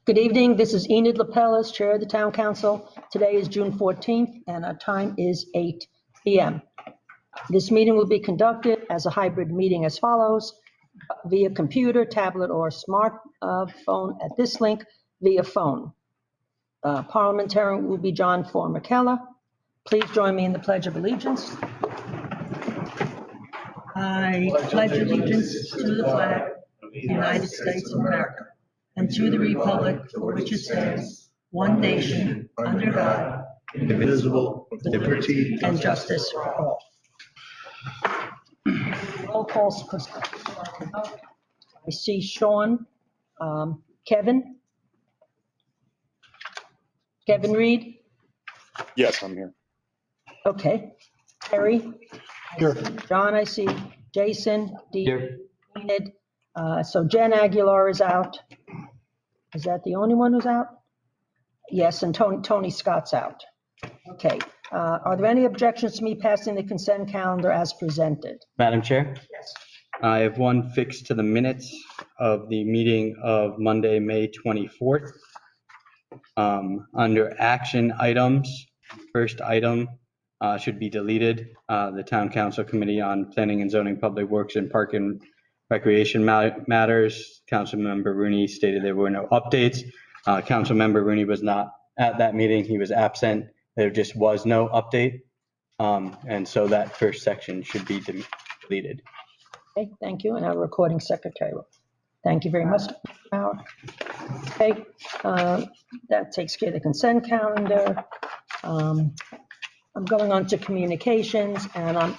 Good evening. This is Enid Lapellas, Chair of the Town Council. Today is June 14th, and our time is 8 p.m. This meeting will be conducted as a hybrid meeting as follows: via computer, tablet, or smartphone at this link via phone. Parliamentarian will be John Formicella. Please join me in the Pledge of Allegiance. I pledge allegiance to the flag of the United States of America and to the republic for which it stands, one nation, under God, indivisible, with liberty and justice for all. Roll call. I see Sean, Kevin Reed. Yes, I'm here. Okay. Terry. Here. John, I see. Jason. Here. Enid. So Jen Aguilar is out. Is that the only one who's out? Yes, and Tony Scott's out. Okay. Are there any objections to me passing the consent calendar as presented? Madam Chair? Yes. I have one fixed to the minutes of the meeting of Monday, May 24th. Under action items, first item should be deleted. The Town Council Committee on Planning and Zoning, Public Works, and Park and Recreation Matters. Councilmember Rooney stated there were no updates. Councilmember Rooney was not at that meeting. He was absent. There just was no update. And so that first section should be deleted. Okay, thank you. And our recording secretary. Thank you very much. Okay, that takes care of the consent calendar. I'm going on to communications, and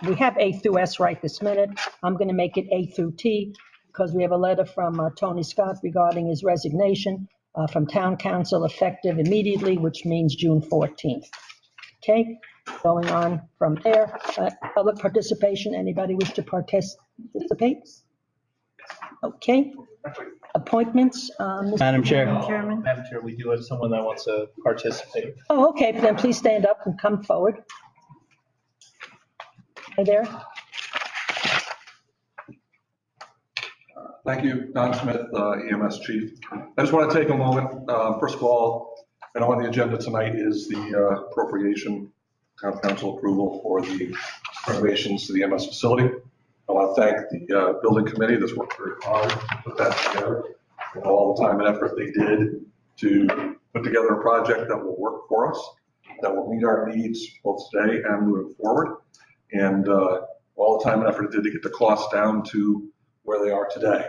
we have A through S right this minute. I'm going to make it A through T because we have a letter from Tony Scott regarding his resignation from Town Council effective immediately, which means June 14th. Okay, going on from there. Public participation. Anybody wish to participate? Okay. Appointments. Madam Chair. Chairman. Madam Chair, we do have someone that wants to participate. Oh, okay, then please stand up and come forward. Hi there. Thank you, Don Smith, EMS Chief. I just want to take a moment. First of all, I know on the agenda tonight is the appropriation, Town Council approval for the renovations to the EMS facility. I want to thank the building committee that's worked very hard to put that together, and all the time and effort they did to put together a project that will work for us, that will meet our needs both today and moving forward, and all the time and effort it did to get the costs down to where they are today.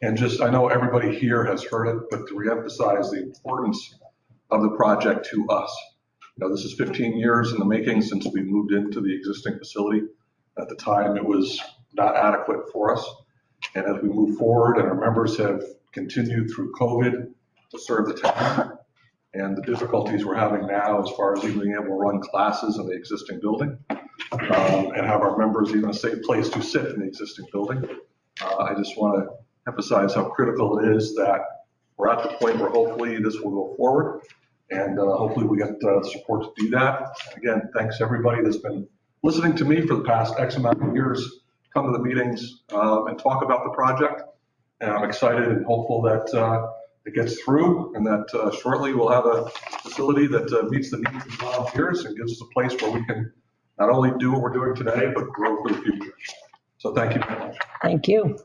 And just, I know everybody here has heard it, but to reemphasize the importance of the project to us. You know, this is 15 years in the making since we moved into the existing facility. At the time, it was not adequate for us. And as we move forward and our members have continued through COVID to serve the town, and the difficulties we're having now as far as even being able to run classes in the existing building, and have our members even a safe place to sit in the existing building, I just want to emphasize how critical it is that we're at the point where hopefully this will go forward, and hopefully we get the support to do that. Again, thanks everybody that's been listening to me for the past X amount of years, come to the meetings and talk about the project. And I'm excited and hopeful that it gets through, and that shortly we'll have a facility that meets the needs of volunteers and gives us a place where we can not only do what we're doing today, but grow for the future. So thank you very much. Thank you.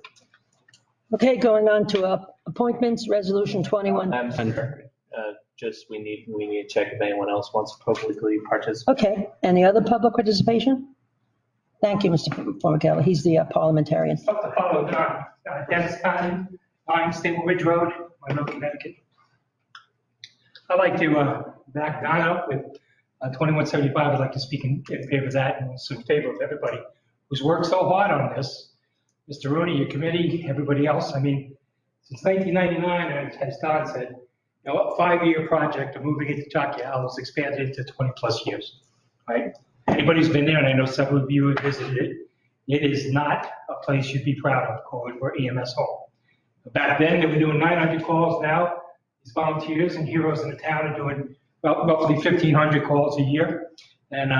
Okay, going on to appointments, resolution 21. Just we need to check if anyone else wants to publicly participate. Okay, any other public participation? Thank you, Mr. Formicella. He's the parliamentarian. Up to follow Dennis Patton, 9 Stable Ridge Road, Monroe, Connecticut. I'd like to back Don up with 2175. I'd like to speak in favor of that, and also in favor of everybody who's worked so hard on this. Mr. Rooney, your committee, everybody else. I mean, since 1999, as Don said, you know, a 5-year project of moving into Tuckahoe was expanded into 20 plus years, right? Anybody who's been there, and I know several of you have visited it, it is not a place you'd be proud of calling for EMS home. Back then, they were doing 900 calls. Now, these volunteers and heroes in the town are doing roughly 1,500 calls a year. And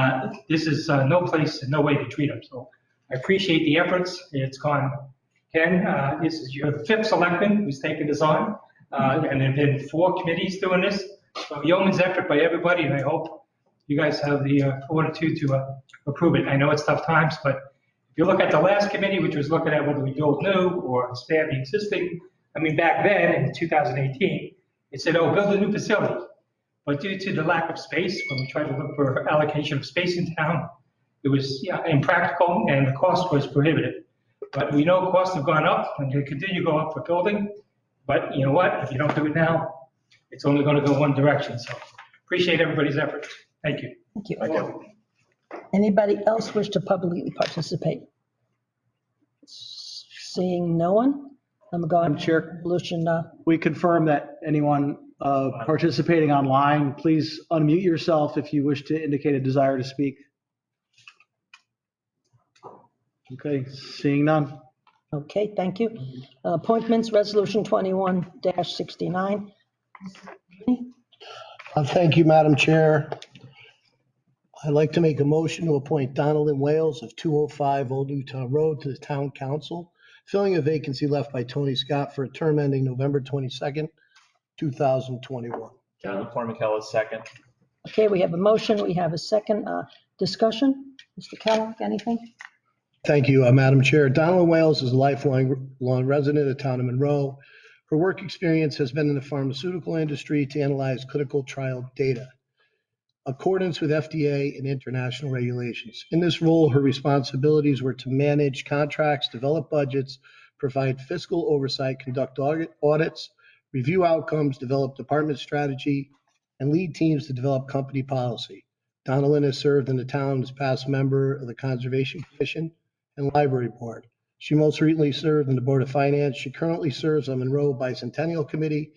this is no place and no way to treat them. So I appreciate the efforts. It's gone. Ken, this is your 5th selectman who's taken this on. And there have been 4 committees doing this. So yeoman's effort by everybody, and I hope you guys have the fortitude to approve it. I know it's tough times, but if you look at the last committee, which was looking at whether we build new or expand the existing, I mean, back then in 2018, it said, oh, build a new facility. But due to the lack of space, when we tried to look for allocation of space in town, it was impractical and the cost was prohibitive. But we know costs have gone up and they continue to go up for building. But you know what? If you don't do it now, it's only going to go one direction. So appreciate everybody's effort. Thank you. Thank you. Thank you. Anybody else wish to publicly participate? Seeing no one, I'm going to Chair. resolution. We confirm that anyone participating online, please unmute yourself if you wish to indicate a desire to speak. Okay, seeing none. Okay, thank you. Appointments, resolution 21-69. Thank you, Madam Chair. I'd like to make a motion to appoint Donaldin Wales of 205 Old Newtown Road to the Town Council, filling a vacancy left by Tony Scott for a term ending November 22nd, 2021. John Formicella, second. Okay, we have a motion, we have a second discussion. Mr. Kellogg, anything? Thank you, Madam Chair. Donaldin Wales is a lifelong resident of town of Monroe. Her work experience has been in the pharmaceutical industry to analyze clinical trial data, accordance with FDA and international regulations. In this role, her responsibilities were to manage contracts, develop budgets, provide fiscal oversight, conduct audits, review outcomes, develop department strategy, and lead teams to develop company policy. Donaldin has served in the town as past member of the Conservation Commission and Library Board. She most recently served in the Board of Finance. She currently serves on Monroe Bicentennial Committee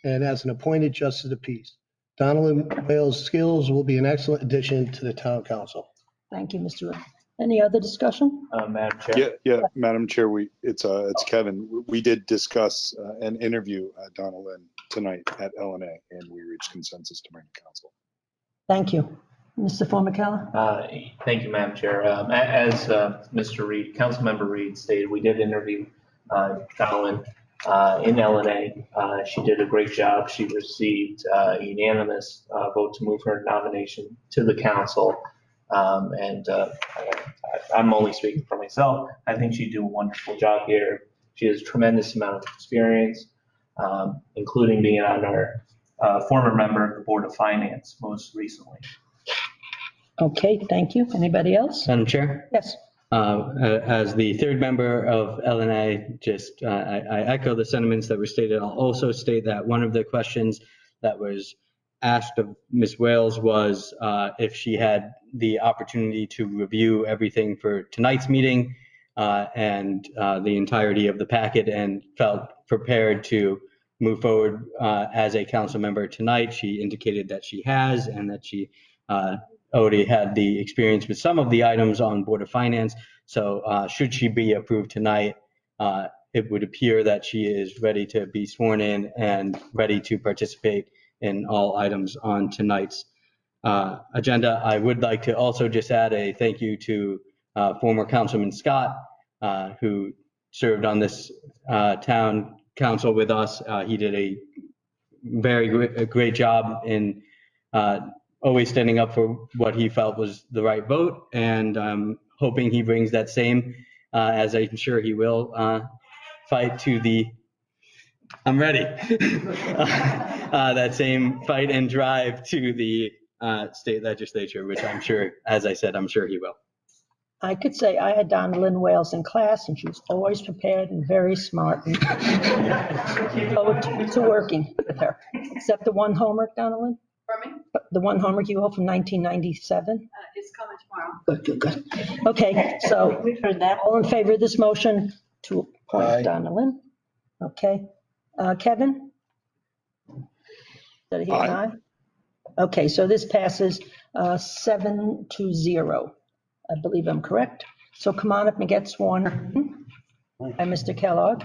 and as an appointed Justice of the Peace. Donaldin Wales' skills will be an excellent addition to the town council. Thank you, Mr. Ray. Any other discussion? Madam Chair. Yeah, Madam Chair, it's Kevin. We did discuss and interview Donaldin tonight at LNA, and we reached consensus to bring to council. Thank you. Mr. Formicella? Thank you, Madam Chair. As Mr. Reed, Councilmember Reed stated, we did interview Donaldin in LNA. She did a great job. She received a unanimous vote to move her nomination to the council. I'm only speaking for myself. I think she'd do a wonderful job here. She has a tremendous amount of experience, including being on our former member of the Board of Finance most recently. Okay, thank you. Anybody else? Madam Chair? Yes. As the third member of LNA, I echo the sentiments that were stated. I'll also state that one of the questions that was asked of Ms. Wales was if she had the opportunity to review everything for tonight's meeting and the entirety of the packet and felt prepared to move forward as a council member tonight. She indicated that she has and that she already had the experience with some of the items on Board of Finance. So should she be approved tonight, it would appear that she is ready to be sworn in and ready to participate in all items on tonight's agenda. I would like to also just add a thank you to former Councilman Scott, who served on this town council with us. He did a very great job in always standing up for what he felt was the right vote, and hoping he brings that same, as I'm sure he will, fight to the, I'm ready, that same fight and drive to the state legislature, which I'm sure, as I said, I'm sure he will. I could say I had Donaldin Wales in class, and she was always prepared and very smart. And forward to working with her. Except the one homework, Donaldin? Pardon me? The one homework you owe from 1997? It's coming tomorrow. Good. Okay, so we've heard that. All in favor of this motion to appoint Donaldin? Okay. Kevin? Did I hear an aye? Okay, so this passes 7-0. I believe I'm correct. So come on up and get sworn in by Mr. Kellogg.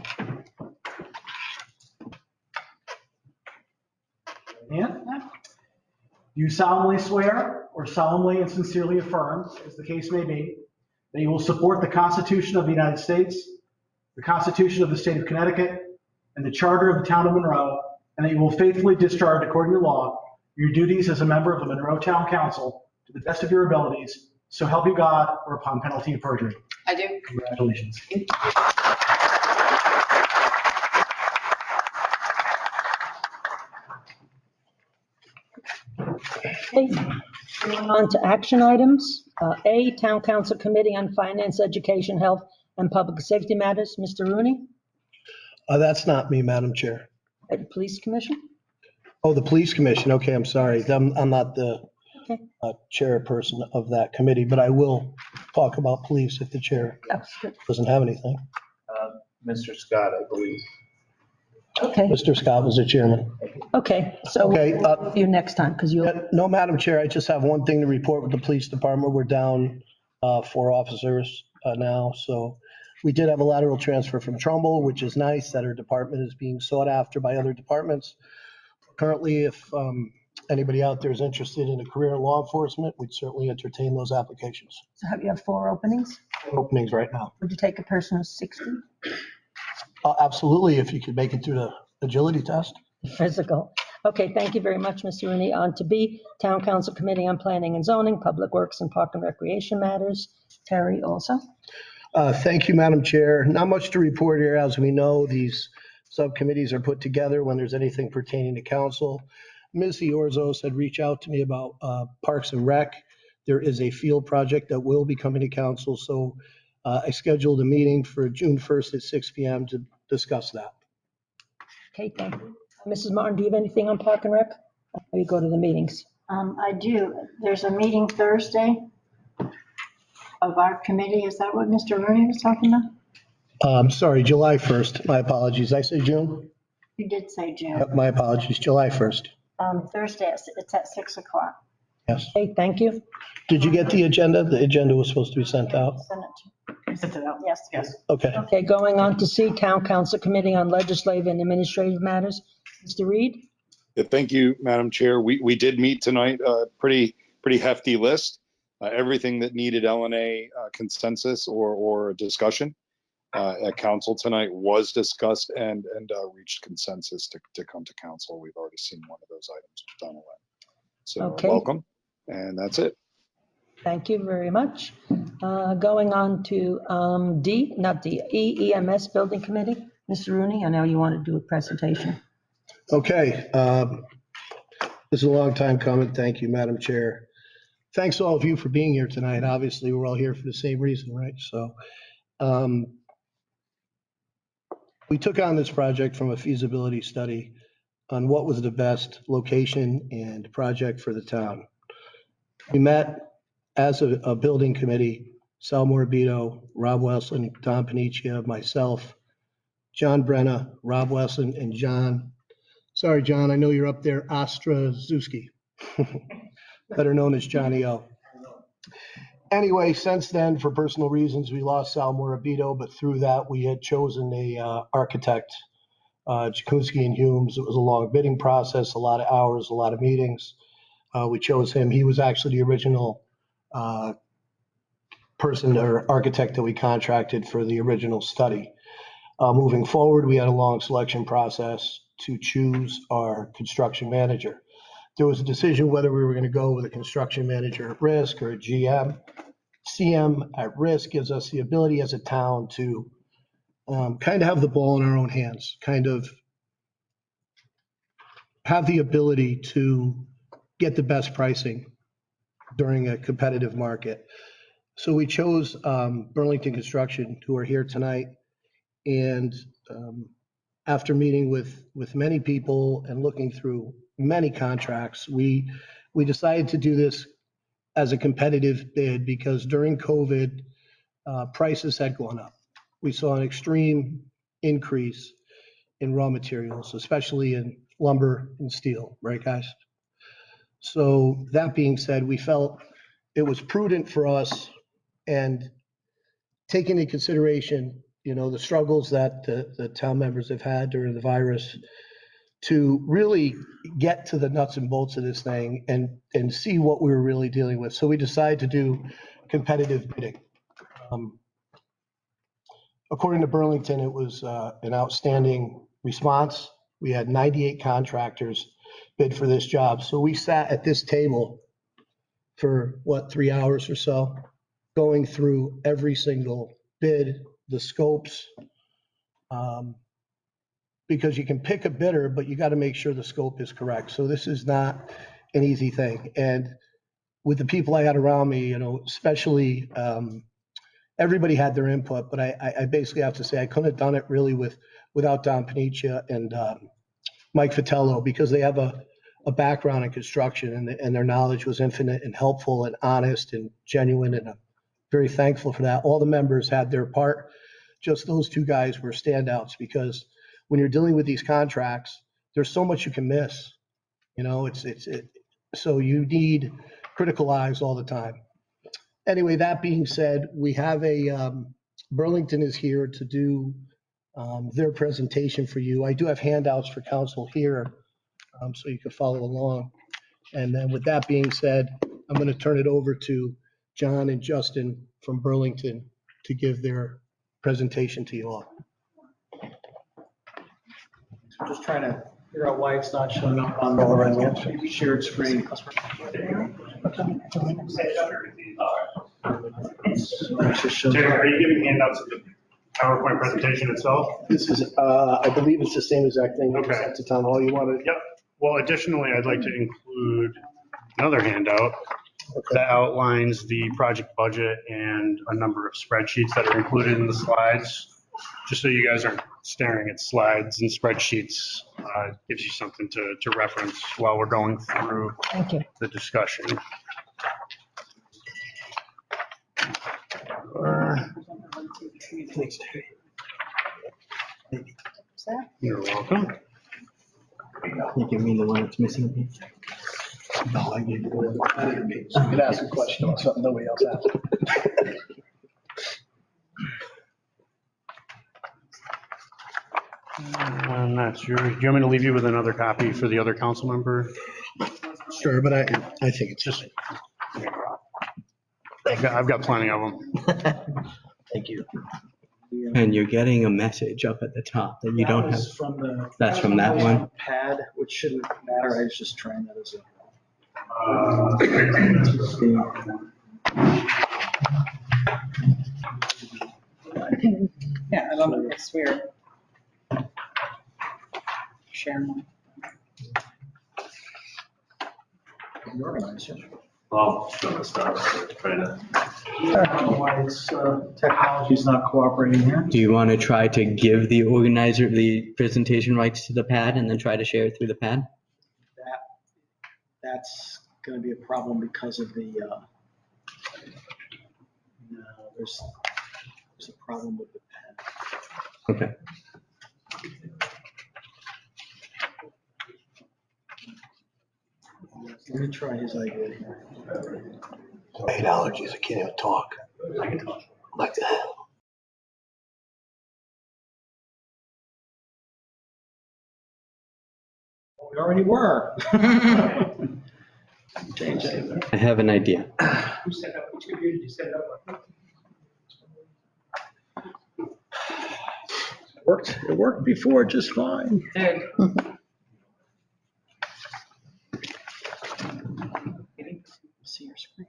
Yeah. You solemnly swear or solemnly and sincerely affirm, as the case may be, that you will support the Constitution of the United States, the Constitution of the State of Connecticut, and the Charter of the Town of Monroe, and that you will faithfully discharge, according to law, your duties as a member of the Monroe Town Council to the best of your abilities, so help you God, or upon penalty of perjury. I do. Congratulations. Okay, going on to action items. A, Town Council Committee on Finance, Education, Health, and Public Safety Matters. Mr. Rooney. That's not me, Madam Chair. Police Commission. Oh, the Police Commission. Okay, I'm sorry. I'm not the Okay. chairperson of that committee, but I will talk about police if the chair That's good. doesn't have anything. Mr. Scott, I believe. Okay, Mr. Scott was the chairman. okay, so Okay, we'll you next time, because you'll, No, Madam Chair, I just have one thing to report with the police department. We're down 4 officers now. So we did have a lateral transfer from Trumbull, which is nice that our department is being sought after by other departments. Currently, if anybody out there is interested in a career in law enforcement, we'd certainly entertain those applications. so you have 4 openings. Openings right now. Would you take a person who's 60? Absolutely, if you could make it through the agility test. Physical. Okay, thank you very much, Mr. Rooney. On to B, Town Council Committee on Planning and Zoning, Public Works and Park and Recreation Matters. Terry also. Thank you, Madam Chair. Not much to report here. As we know, these subcommittees are put together when there's anything pertaining to council. Ms. Orzos had reached out to me about Parks and Rec. There is a field project that will be coming to council, so I scheduled a meeting for June 1st at 6 p.m. to discuss that. Okay, thank you. Mrs. Martin, do you have anything on Park and Rec? Or you go to the meetings? I do. There's a meeting Thursday of our committee. Is that what Mr. Rooney was talking about? Sorry, July 1st. My apologies. I say June? You did say June. My apologies. July 1st. Thursday, it's at 6 o'clock. Yes. Okay, thank you. Did you get the agenda? The agenda was supposed to be sent out. Send it to. Yes. Yes. Okay. Okay, going on to C, Town Council Committee on Legislative and Administrative Matters. Mr. Reed? Yeah, thank you, Madam Chair. We did meet tonight, pretty hefty list. Everything that needed LNA consensus or a discussion at council tonight was discussed and reached consensus to come to council. We've already seen one of those items with Donald. So Okay. welcome, and that's it. Thank you very much. Going on to D, not D, E, EMS Building Committee. Mr. Rooney, I know you want to do a presentation. Okay. This is a long time coming. Thank you, Madam Chair. Thanks to all of you for being here tonight. Obviously, we're all here for the same reason, right? So we took on this project from a feasibility study on what was the best location and project for the town. We met as a building committee, Sal Morabito, Rob Wesson, Don Panicia, myself, John Brenna, Rob Wesson, and John. Sorry, John, I know you're up there, Ostrazuski, better known as Johnny O. Anyway, since then, for personal reasons, we lost Sal Morabito, but through that, we had chosen a architect, Jakunski and Humes. It was a long bidding process, a lot of hours, a lot of meetings. We chose him. He was actually the original person or architect that we contracted for the original study. Moving forward, we had a long selection process to choose our construction manager. There was a decision whether we were going to go with a construction manager at risk or a GM. CM at risk gives us the ability as a town to kind of have the ball in our own hands, kind of have the ability to get the best pricing during a competitive market. So we chose Burlington Construction, who are here tonight. And after meeting with many people and looking through many contracts, we decided to do this as a competitive bid because during COVID, prices had gone up. We saw an extreme increase in raw materials, especially in lumber and steel, right, guys? So that being said, we felt it was prudent for us and taking into consideration, the struggles that the town members have had during the virus to really get to the nuts and bolts of this thing and see what we were really dealing with. So we decided to do competitive bidding. According to Burlington, it was an outstanding response. We had 98 contractors bid for this job. So we sat at this table for 3 hours or so, going through every single bid, the scopes, because you can pick a bidder, but you got to make sure the scope is correct. So this is not an easy thing. And with the people I had around me, especially, everybody had their input, but I basically have to say I couldn't have done it really without Don Panicia and Mike Fratello, because they have a background in construction, and their knowledge was infinite and helpful and honest and genuine, and I'm very thankful for that. All the members had their part. Just those two guys were standouts, because when you're dealing with these contracts, there's so much you can miss. So you need critical eyes all the time. Anyway, that being said, we have Burlington is here to do their presentation for you. I do have handouts for council here, so you can follow along. And then with that being said, I'm going to turn it over to John and Justin from Burlington to give their presentation to you all. Just trying to figure out why it's not showing up on the shared screen. Terry, are you giving handouts of the PowerPoint presentation itself? This is, I believe it's the same exact thing. Okay. Sent to town hall. You want to? Yep. Well, additionally, I'd like to include another handout that outlines the project budget and a number of spreadsheets that are included in the slides. Just so you guys aren't staring at slides and spreadsheets, gives you something to reference while we're going through Thank you. the discussion. Thanks, Terry. You're welcome. You give me the one that's missing. No, I gave you the so you could ask a question on something nobody else asked. And that's yours. Do you want me to leave you with another copy for the other council member? Sure, but I think it's just. I've got plenty of them. Thank you. And you're getting a message up at the top that you don't have. That's from that one? Pad, which shouldn't matter. I was just trying that as a. Yeah, I don't know, it's weird. Share one. Well, just gonna start trying to. I don't know why technology's not cooperating here. Do you want to try to give the organizer the presentation rights to the pad and then try to share it through the pad? That's going to be a problem because of the, no, there's a problem with the pad. Okay. Let me try his idea here. I hate allergies. I can't even talk. I can talk. Like that. We already were. I have an idea. Who set up, which computer did you set it up on? It worked before just fine. See your screen.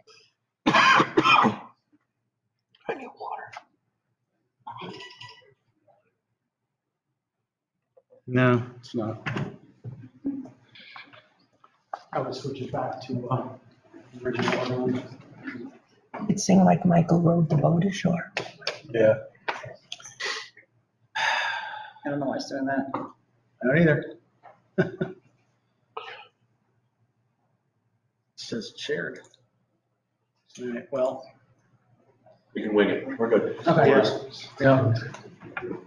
I need water. No, it's not. I would switch it back to the original one. It seemed like Michael rode the boat ashore. Yeah. I don't know why it's doing that. I don't either. It says shared. All right, well. We can wing it. We're good. Okay, yes. Yeah.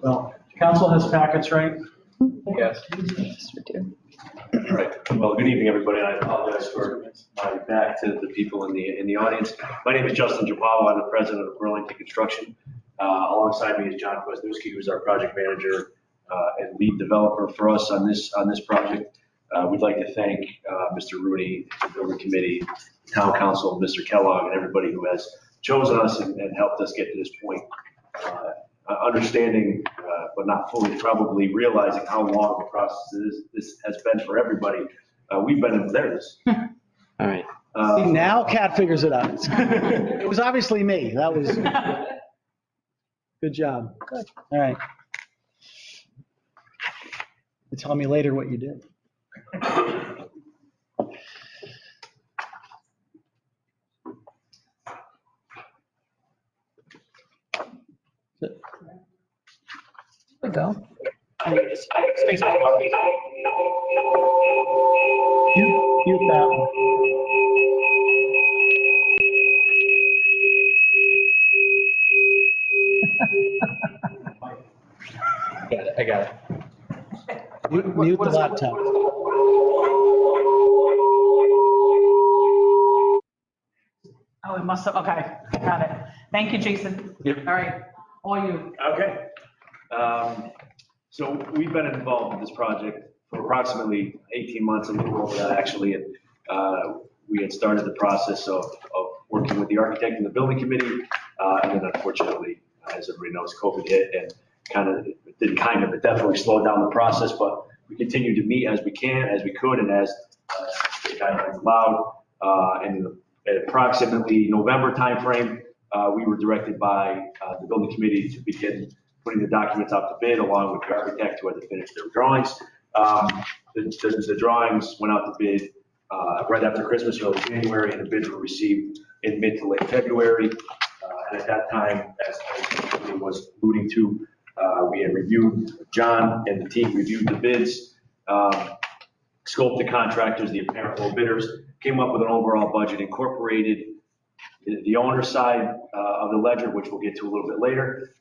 Well, council has packets, right? Yes. All right. Well, good evening, everybody. I apologize for my back to the people in the audience. My name is Justin Japalo. I'm the president of Burlington Construction. Alongside me is John Kwasniewski, who's our project manager and lead developer for us on this project. We'd like to thank Mr. Rooney, the building committee, town council, Mr. Kellogg, and everybody who has chosen us and helped us get to this point. Understanding but not fully probably realizing how long the process this has been for everybody. We've been in theirs. All right. See, now Kat figures it out. It was obviously me. That was, good job. Good. All right. You tell me later what you did. There we go. Mute that one. I got it. Mute the laptop. Oh, it must have, okay, got it. Thank you, Jason. Yep. All right, all you. Okay. So we've been involved in this project for approximately 18 months, a little over that actually. And we had started the process of working with the architect and the building committee. And then unfortunately, as everybody knows, COVID hit and it definitely slowed down the process, but we continue to meet as we could, and as the guidelines allowed. And at approximately November timeframe, we were directed by the building committee to begin putting the documents out to bid along with the architect who had to finish their drawings. The drawings went out to bid right after Christmas, early January, and the bids were received in mid to late February. And at that time, as I was alluding to, we had reviewed, John and the team reviewed the bids, scoped the contractors, the apparent low bidders, came up with an overall budget, incorporated the owner side of the ledger, which we'll get to a little bit later.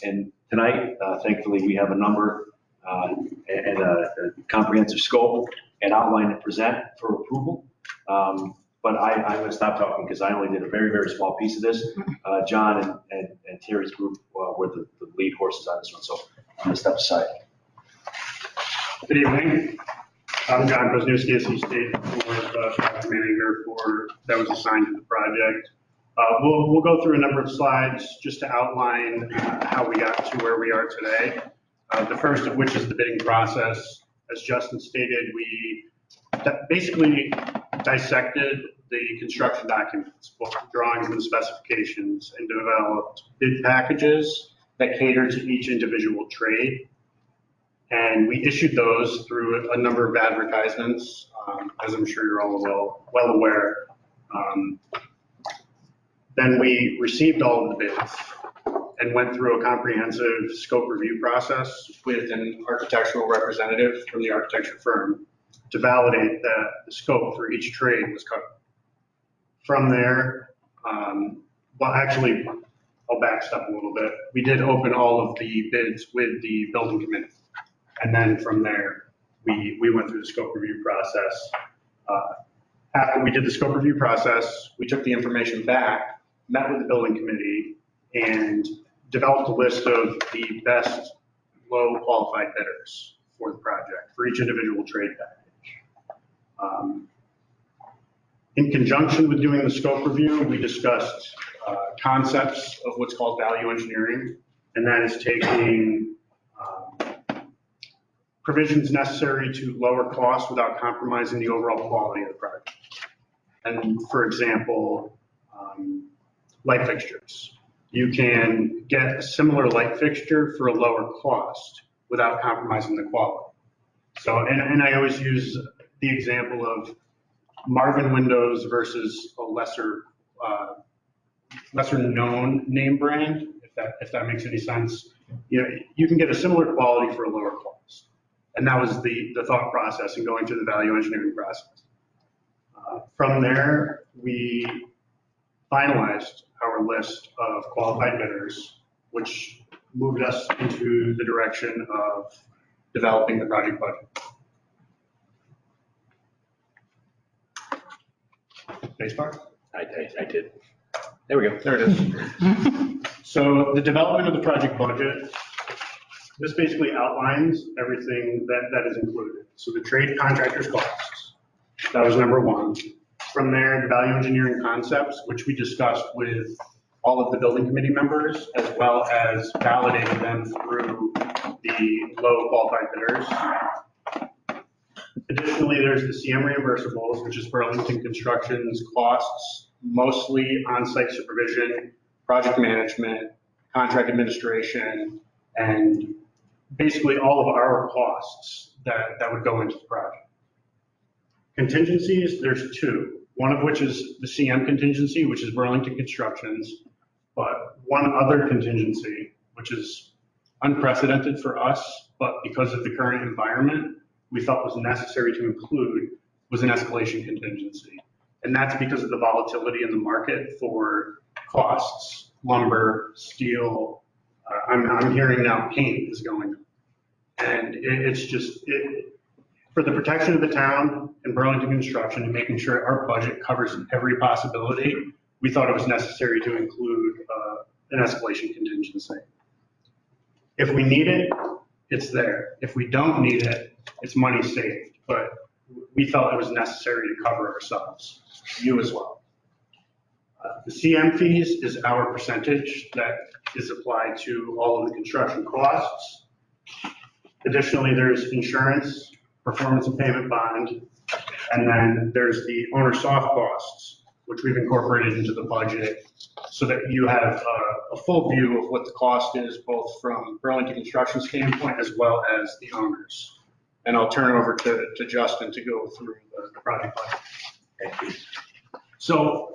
And tonight, thankfully, we have a number and a comprehensive scope and outline to present for approval. But I'm going to stop talking because I only did a very, very small piece of this. John and Terry's group were the lead horses on this one, so I'm going to step aside. Good evening. I'm John Kozniewski, State Project Manager that was assigned to the project. We'll go through a number of slides just to outline how we got to where we are today. The first of which is the bidding process. As Justin stated, we basically dissected the construction documents, both drawings and specifications, and developed bid packages that cater to each individual trade. And we issued those through a number of advertisements, as I'm sure you're all well aware. Then we received all of the bids and went through a comprehensive scope review process with an architectural representative from the architecture firm to validate that the scope for each trade was covered. From there, I'll backstep a little bit. We did open all of the bids with the building committee. And then from there, we went through the scope review process. After we did the scope review process, we took the information back, met with the building committee, and developed a list of the best low qualified bidders for the project, for each individual trade package. In conjunction with doing the scope review, we discussed concepts of what's called value engineering, and that is taking provisions necessary to lower costs without compromising the overall quality of the project. And for example, light fixtures. You can get a similar light fixture for a lower cost without compromising the quality. So, and I always use the example of Marvin Windows versus a lesser known name brand, if that makes any sense. You know, you can get a similar quality for a lower cost. And that was the thought process in going through the value engineering process. From there, we finalized our list of qualified bidders, which moved us into the direction of developing the project budget. Spacebar? I did. There we go. There it is. So the development of the project budget, this basically outlines everything that is included. So the trade contractor's costs, that was number one. From there, the value engineering concepts, which we discussed with all of the building committee members, as well as validated them through the low qualified bidders. Additionally, there's the CM reimbursables, which is Burlington Construction's costs, mostly on-site supervision, project management, contract administration, and basically all of our costs that would go into the project. Contingencies, there's two. One of which is the CM contingency, which is Burlington Construction's, but one other contingency, which is unprecedented for us, but because of the current environment, we felt was necessary to include, was an escalation contingency. And that's because of the volatility in the market for costs, lumber, steel. I'm hearing now paint is going up. And it's just, for the protection of the town and Burlington Construction and making sure our budget covers every possibility, we thought it was necessary to include an escalation contingency. If we need it, it's there. If we don't need it, it's money saved. But we felt it was necessary to cover ourselves, you as well. The CM fees is our percentage that is applied to all of the construction costs. Additionally, there's insurance, performance and payment bond, and then there's the owner soft costs, which we've incorporated into the budget so that you have a full view of what the cost is, both from Burlington Construction standpoint as well as the owners. And I'll turn it over to Justin to go through the project budget. Thank you. So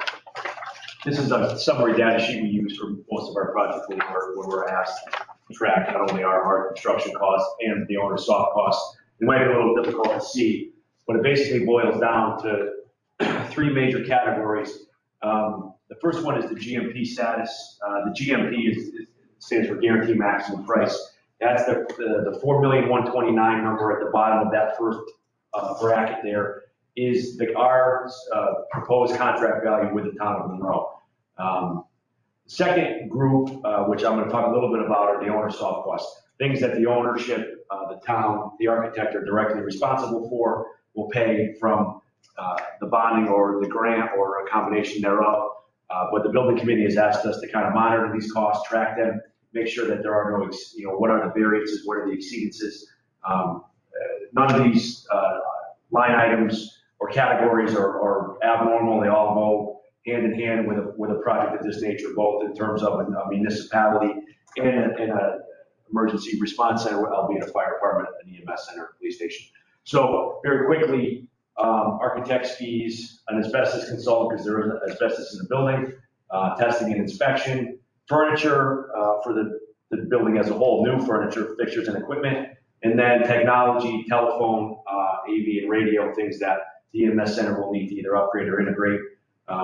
this is a summary data sheet we use for most of our projects when we're asked to track not only our hard construction costs and the owner soft costs. It might be a little difficult to see, but it basically boils down to three major categories. The first one is the GMP status. The GMP stands for guaranteed maximum price. That's the 4,129,000 number at the bottom of that first bracket there is our proposed contract value with the town of Monroe. Second group, which I'm going to talk a little bit about, are the owner soft costs. Things that the ownership, the town, the architect are directly responsible for, will pay from the bonding or the grant or a combination thereof. But the building committee has asked us to kind of monitor these costs, track them, make sure that there are no, what are the variances, what are the exceedances. None of these line items or categories are abnormal. They all go hand in hand with a project of this nature, both in terms of a municipality and an emergency response center, albeit a fire department, an EMS center, police station. So very quickly, architect's fees, an asbestos consultant, because there is asbestos in the building, testing and inspection, furniture for the building as a whole, new furniture, fixtures and equipment, and then technology, telephone, AV and radio, things that the EMS center will need to either upgrade or integrate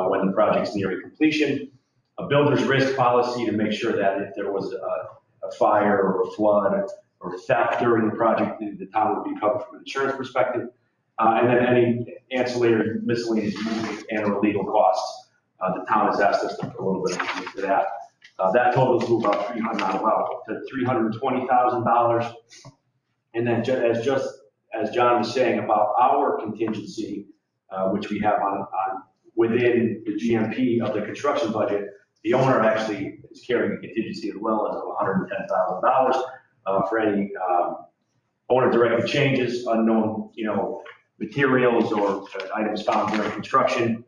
when the project's nearing completion. A builder's risk policy to make sure that if there was a fire or a flood or theft during the project, the town would be covered from an insurance perspective. And then any ancillary miscellaneous moving and or legal costs. The town has asked us to put a little bit of money into that. That totals to about $320,000. And then as John was saying about our contingency, which we have on within the GMP of the construction budget, the owner actually is carrying a contingency as well as $110,000 for any owner-directed changes, unknown, materials or items found during construction.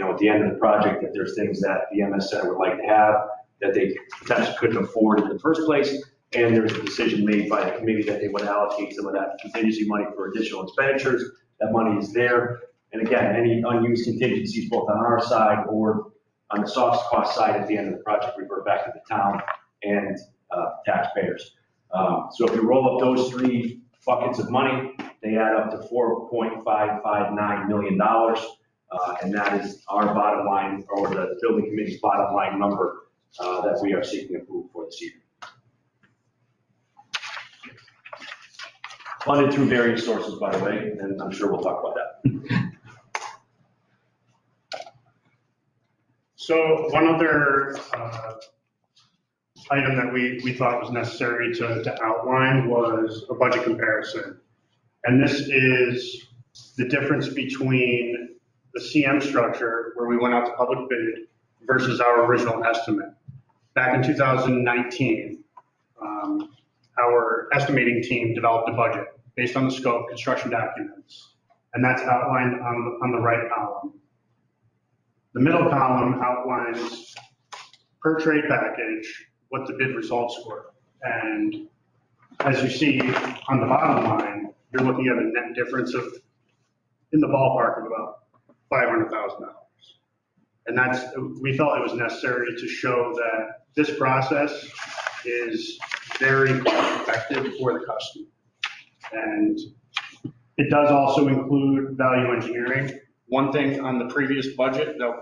At the end of the project, if there's things that the EMS center would like to have that they potentially couldn't afford in the first place, and there's a decision made by the committee that they would allocate some of that contingency money for additional expenditures, that money is there. And again, any unused contingencies, both on our side or on the soft cost side at the end of the project, revert back to the town and taxpayers. So if you roll up those three buckets of money, they add up to $4.559 million. And that is our bottom line, or the building committee's bottom line number that we are seeking approval for this evening. Funded through various sources, by the way, and I'm sure we'll talk about that. So one other item that we thought was necessary to outline was a budget comparison. And this is the difference between the CM structure, where we went out to public bid, versus our original estimate. Back in 2019, our estimating team developed a budget based on the scope, construction documents, and that's outlined on the right column. The middle column outlines per trade package what the bid results were. And as you see on the bottom line, you're looking at a net difference of in the ballpark of about $500,000. And we felt it was necessary to show that this process is very cost effective for the customer. And it does also include value engineering. One thing on the previous budget that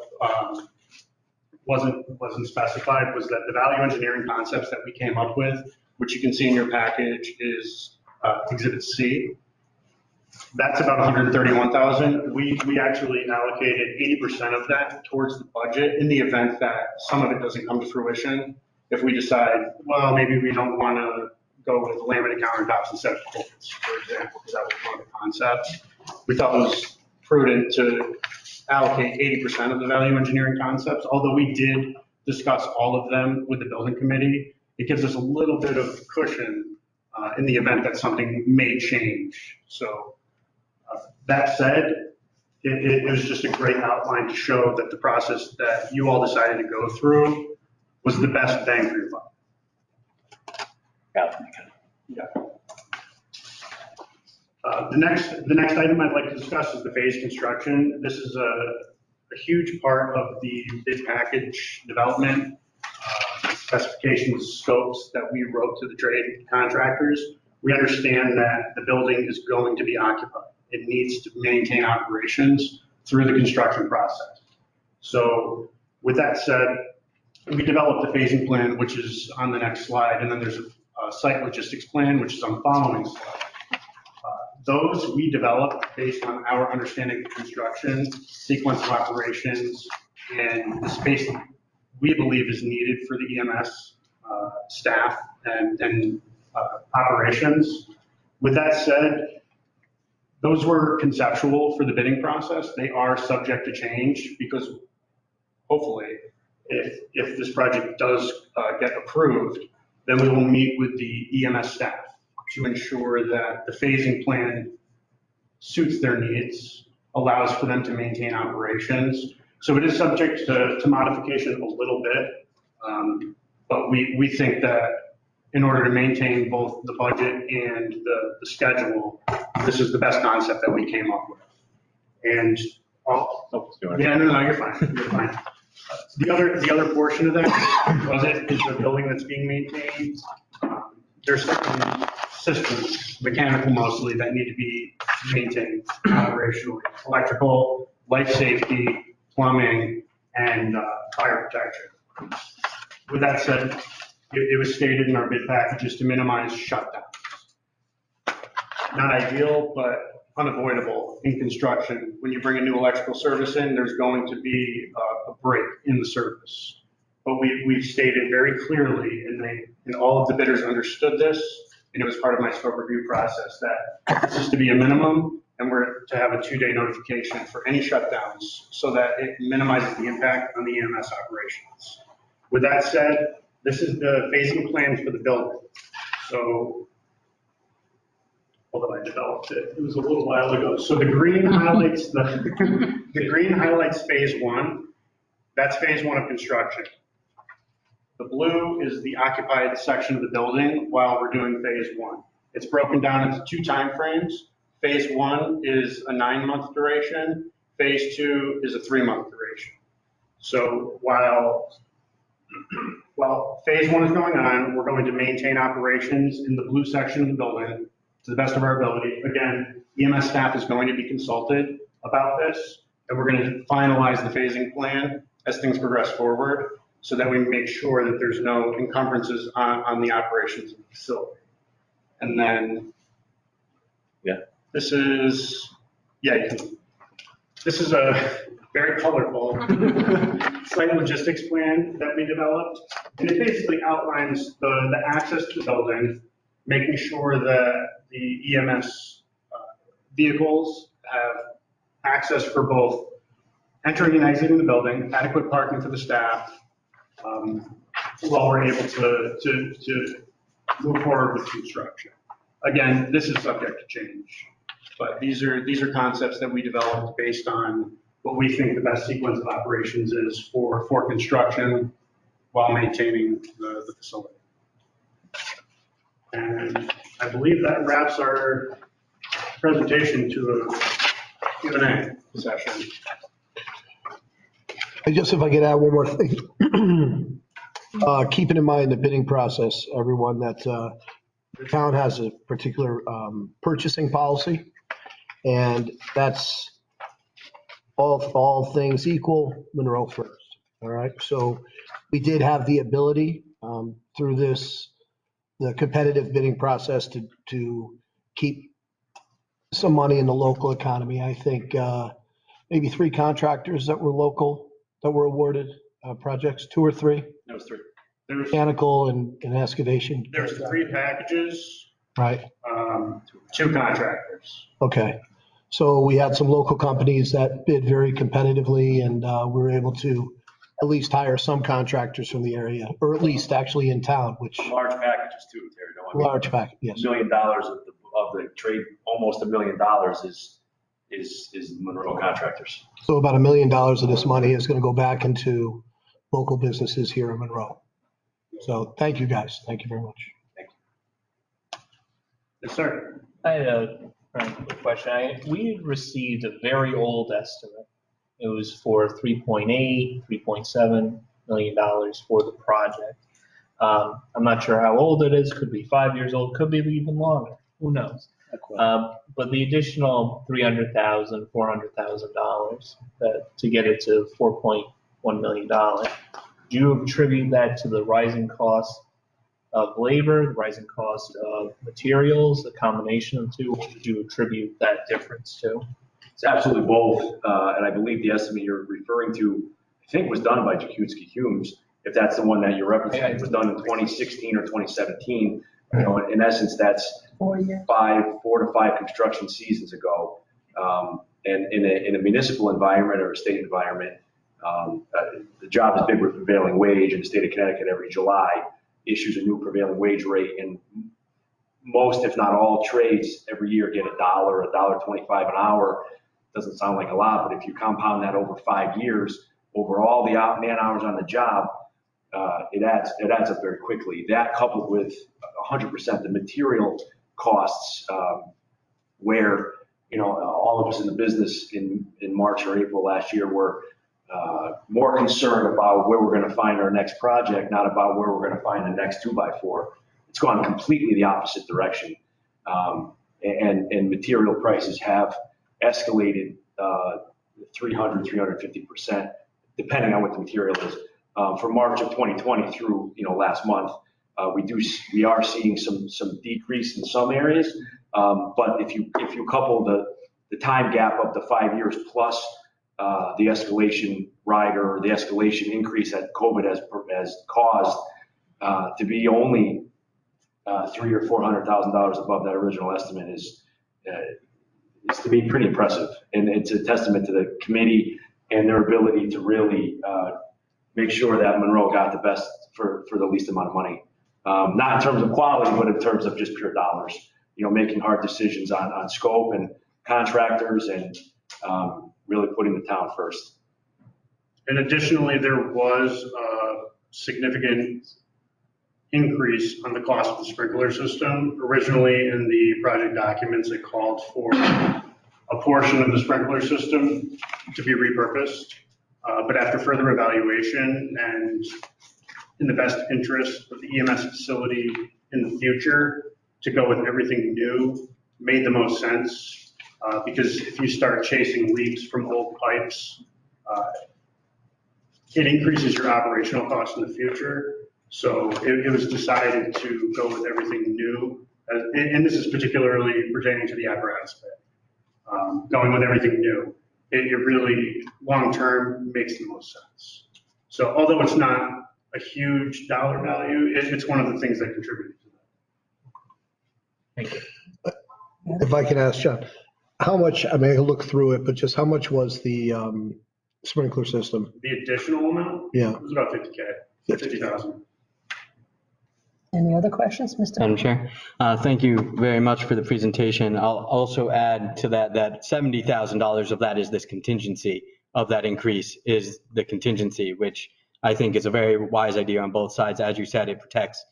wasn't specified was that the value engineering concepts that we came up with, which you can see in your package, is Exhibit C. That's about 131,000. We actually allocated 80% of that towards the budget in the event that some of it doesn't come to fruition. If we decide, well, maybe we don't want to go with laminate countertops instead of quilts, for example, because that was one of the concepts. We thought it was prudent to allocate 80% of the value engineering concepts. Although we did discuss all of them with the building committee, it gives us a little bit of cushion in the event that something may change. So that said, it was just a great outline to show that the process that you all decided to go through was the best bang for your buck. Yeah. The next item I'd like to discuss is the phase construction. This is a huge part of the bid package development, specifications, scopes that we wrote to the trade contractors. We understand that the building is going to be occupied. It needs to maintain operations through the construction process. So with that said, we developed a phasing plan, which is on the next slide, and then there's a site logistics plan, which is on the following slide. Those we developed based on our understanding of construction, sequence of operations, and the space we believe is needed for the EMS staff and operations. With that said, those were conceptual for the bidding process. They are subject to change because hopefully, if this project does get approved, then we will meet with the EMS staff to ensure that the phasing plan suits their needs, allows for them to maintain operations. So it is subject to modification a little bit, but we think that in order to maintain both the budget and the schedule, this is the best concept that we came up with. And yeah, no, you're fine. You're fine. The other portion of that is the building that's being maintained. There's certain systems, mechanical mostly, that need to be maintained operationally. Electrical, life safety, plumbing, and fire protection. With that said, it was stated in our bid packages to minimize shutdowns. Not ideal, but unavoidable in construction. When you bring a new electrical service in, there's going to be a break in the service. But we've stated very clearly, and all of the bidders understood this, and it was part of my scope review process, that this is to be a minimum, and we're to have a 2-day notification for any shutdowns so that it minimizes the impact on the EMS operations. With that said, this is the phasing plan for the building. So, although I developed it, it was a little while ago. So the green highlights the green highlights phase 1. That's phase 1 of construction. The blue is the occupied section of the building while we're doing phase 1. It's broken down into 2 time frames. Phase 1 is a 9-month duration. Phase 2 is a 3-month duration. So while phase 1 is going on, we're going to maintain operations in the blue section of the building to the best of our ability. Again, EMS staff is going to be consulted about this, and we're going to finalize the phasing plan as things progress forward, so that we make sure that there's no encumbrances on the operations of the facility. And then, this is a very colorful site logistics plan that we developed. And it basically outlines the access to the building, making sure that the EMS vehicles have access for both entering and exiting the building, adequate parking for the staff, while we're able to move forward with construction. Again, this is subject to change, but these are concepts that we developed based on what we think the best sequence of operations is for construction while maintaining the facility. And I believe that wraps our presentation to a Q&A session. Just if I could add one more thing. Keeping in mind the bidding process, everyone, that the town has a particular purchasing policy, and that's all things equal, Monroe first. All right, so we did have the ability through the competitive bidding process to keep some money in the local economy. I think maybe 3 contractors that were local that were awarded projects, 2 or 3. That was 3. Mechanical and excavation. There's 3 packages, Right. 2 contractors. Okay. So we had some local companies that bid very competitively, and we were able to at least hire some contractors from the area, or at least actually in town, which Large packages too, Terry. No, I mean, large pack, yes. $1 million of the trade, almost $1 million is Monroe contractors. So about $1 million of this money is going to go back into local businesses here in Monroe. So thank you, guys. Thank you very much. Yes, sir. I had a quick question. We received a very old estimate. It was for $3.8, $3.7 million for the project. I'm not sure how old it is. Could be 5 years old. Could be even longer. Who knows? But the additional $300,000, $400,000 to get it to $4.1 million. Do you attribute that to the rising cost of labor, the rising cost of materials, the combination of the two? What would you attribute that difference to? It's absolutely both, and I believe the estimate you're referring to, I think, was done by Jakutski Humes. If that's the one that you're referencing, it was done in 2016 or 2017. You know, in essence, that's 4 to 5 construction seasons ago. And in a municipal environment or a state environment, the job is big with prevailing wage, and the state of Connecticut every July issues a new prevailing wage rate, and most, if not all, trades every year get $1, $1.25 an hour. Doesn't sound like a lot, but if you compound that over 5 years, over all the man hours on the job, it adds up very quickly. That coupled with 100% the material costs, where, you know, all of us in the business in March or April last year were more concerned about where we're going to find our next project, not about where we're going to find the next 2x4. It's gone completely the opposite direction. And material prices have escalated 300, 350%, depending on what the material is. From March of 2020 through, you know, last month, we are seeing some decrease in some areas. But if you couple the time gap of the 5 years plus the escalation rider, or the escalation increase that COVID has caused, to be only $300,000 or $400,000 above that original estimate is to be pretty impressive. And it's a testament to the committee and their ability to really make sure that Monroe got the best for the least amount of money. Not in terms of quality, but in terms of just pure dollars. You know, making hard decisions on scope and contractors, and really putting the town first. And additionally, there was a significant increase on the cost of the sprinkler system. Originally in the project documents, it called for a portion of the sprinkler system to be repurposed. But after further evaluation and in the best interest of the EMS facility in the future, to go with everything new made the most sense. Because if you start chasing leaks from old pipes, it increases your operational costs in the future. So it was decided to go with everything new. And this is particularly pertaining to the apparatus bit. Going with everything new. It really, long-term, makes the most sense. So although it's not a huge dollar value, it's one of the things that contributed to that. Thank you. If I can ask John, how much, I mean, I can look through it, but just how much was the sprinkler system. The additional amount? Yeah. It was about 50K, 50,000. Any other questions, Mr. Madam Chair, thank you very much for the presentation. I'll also add to that $70,000 of that is this contingency of that increase is the contingency, which I think is a very wise idea on both sides. As you said, it protects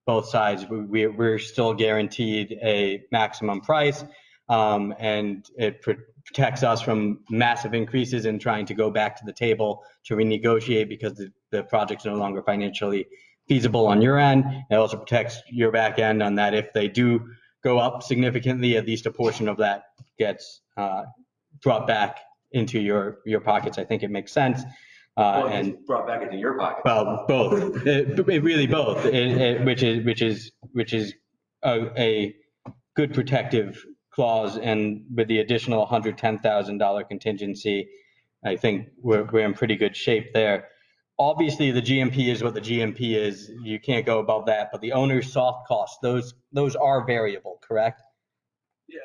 both sides. We're still guaranteed a maximum price, and it protects us from massive increases in trying to go back to the table to renegotiate because the project's no longer financially feasible on your end. It also protects your back end on that if they do go up significantly, at least a portion of that gets brought back into your pockets. I think it makes sense. And brought back into your pocket. Well, both. Really both. Which is a good protective clause, and with the additional $110,000 contingency, I think we're in pretty good shape there. Obviously, the GMP is what the GMP is. You can't go above that. But the owner's soft costs, those are variable, correct? Yeah,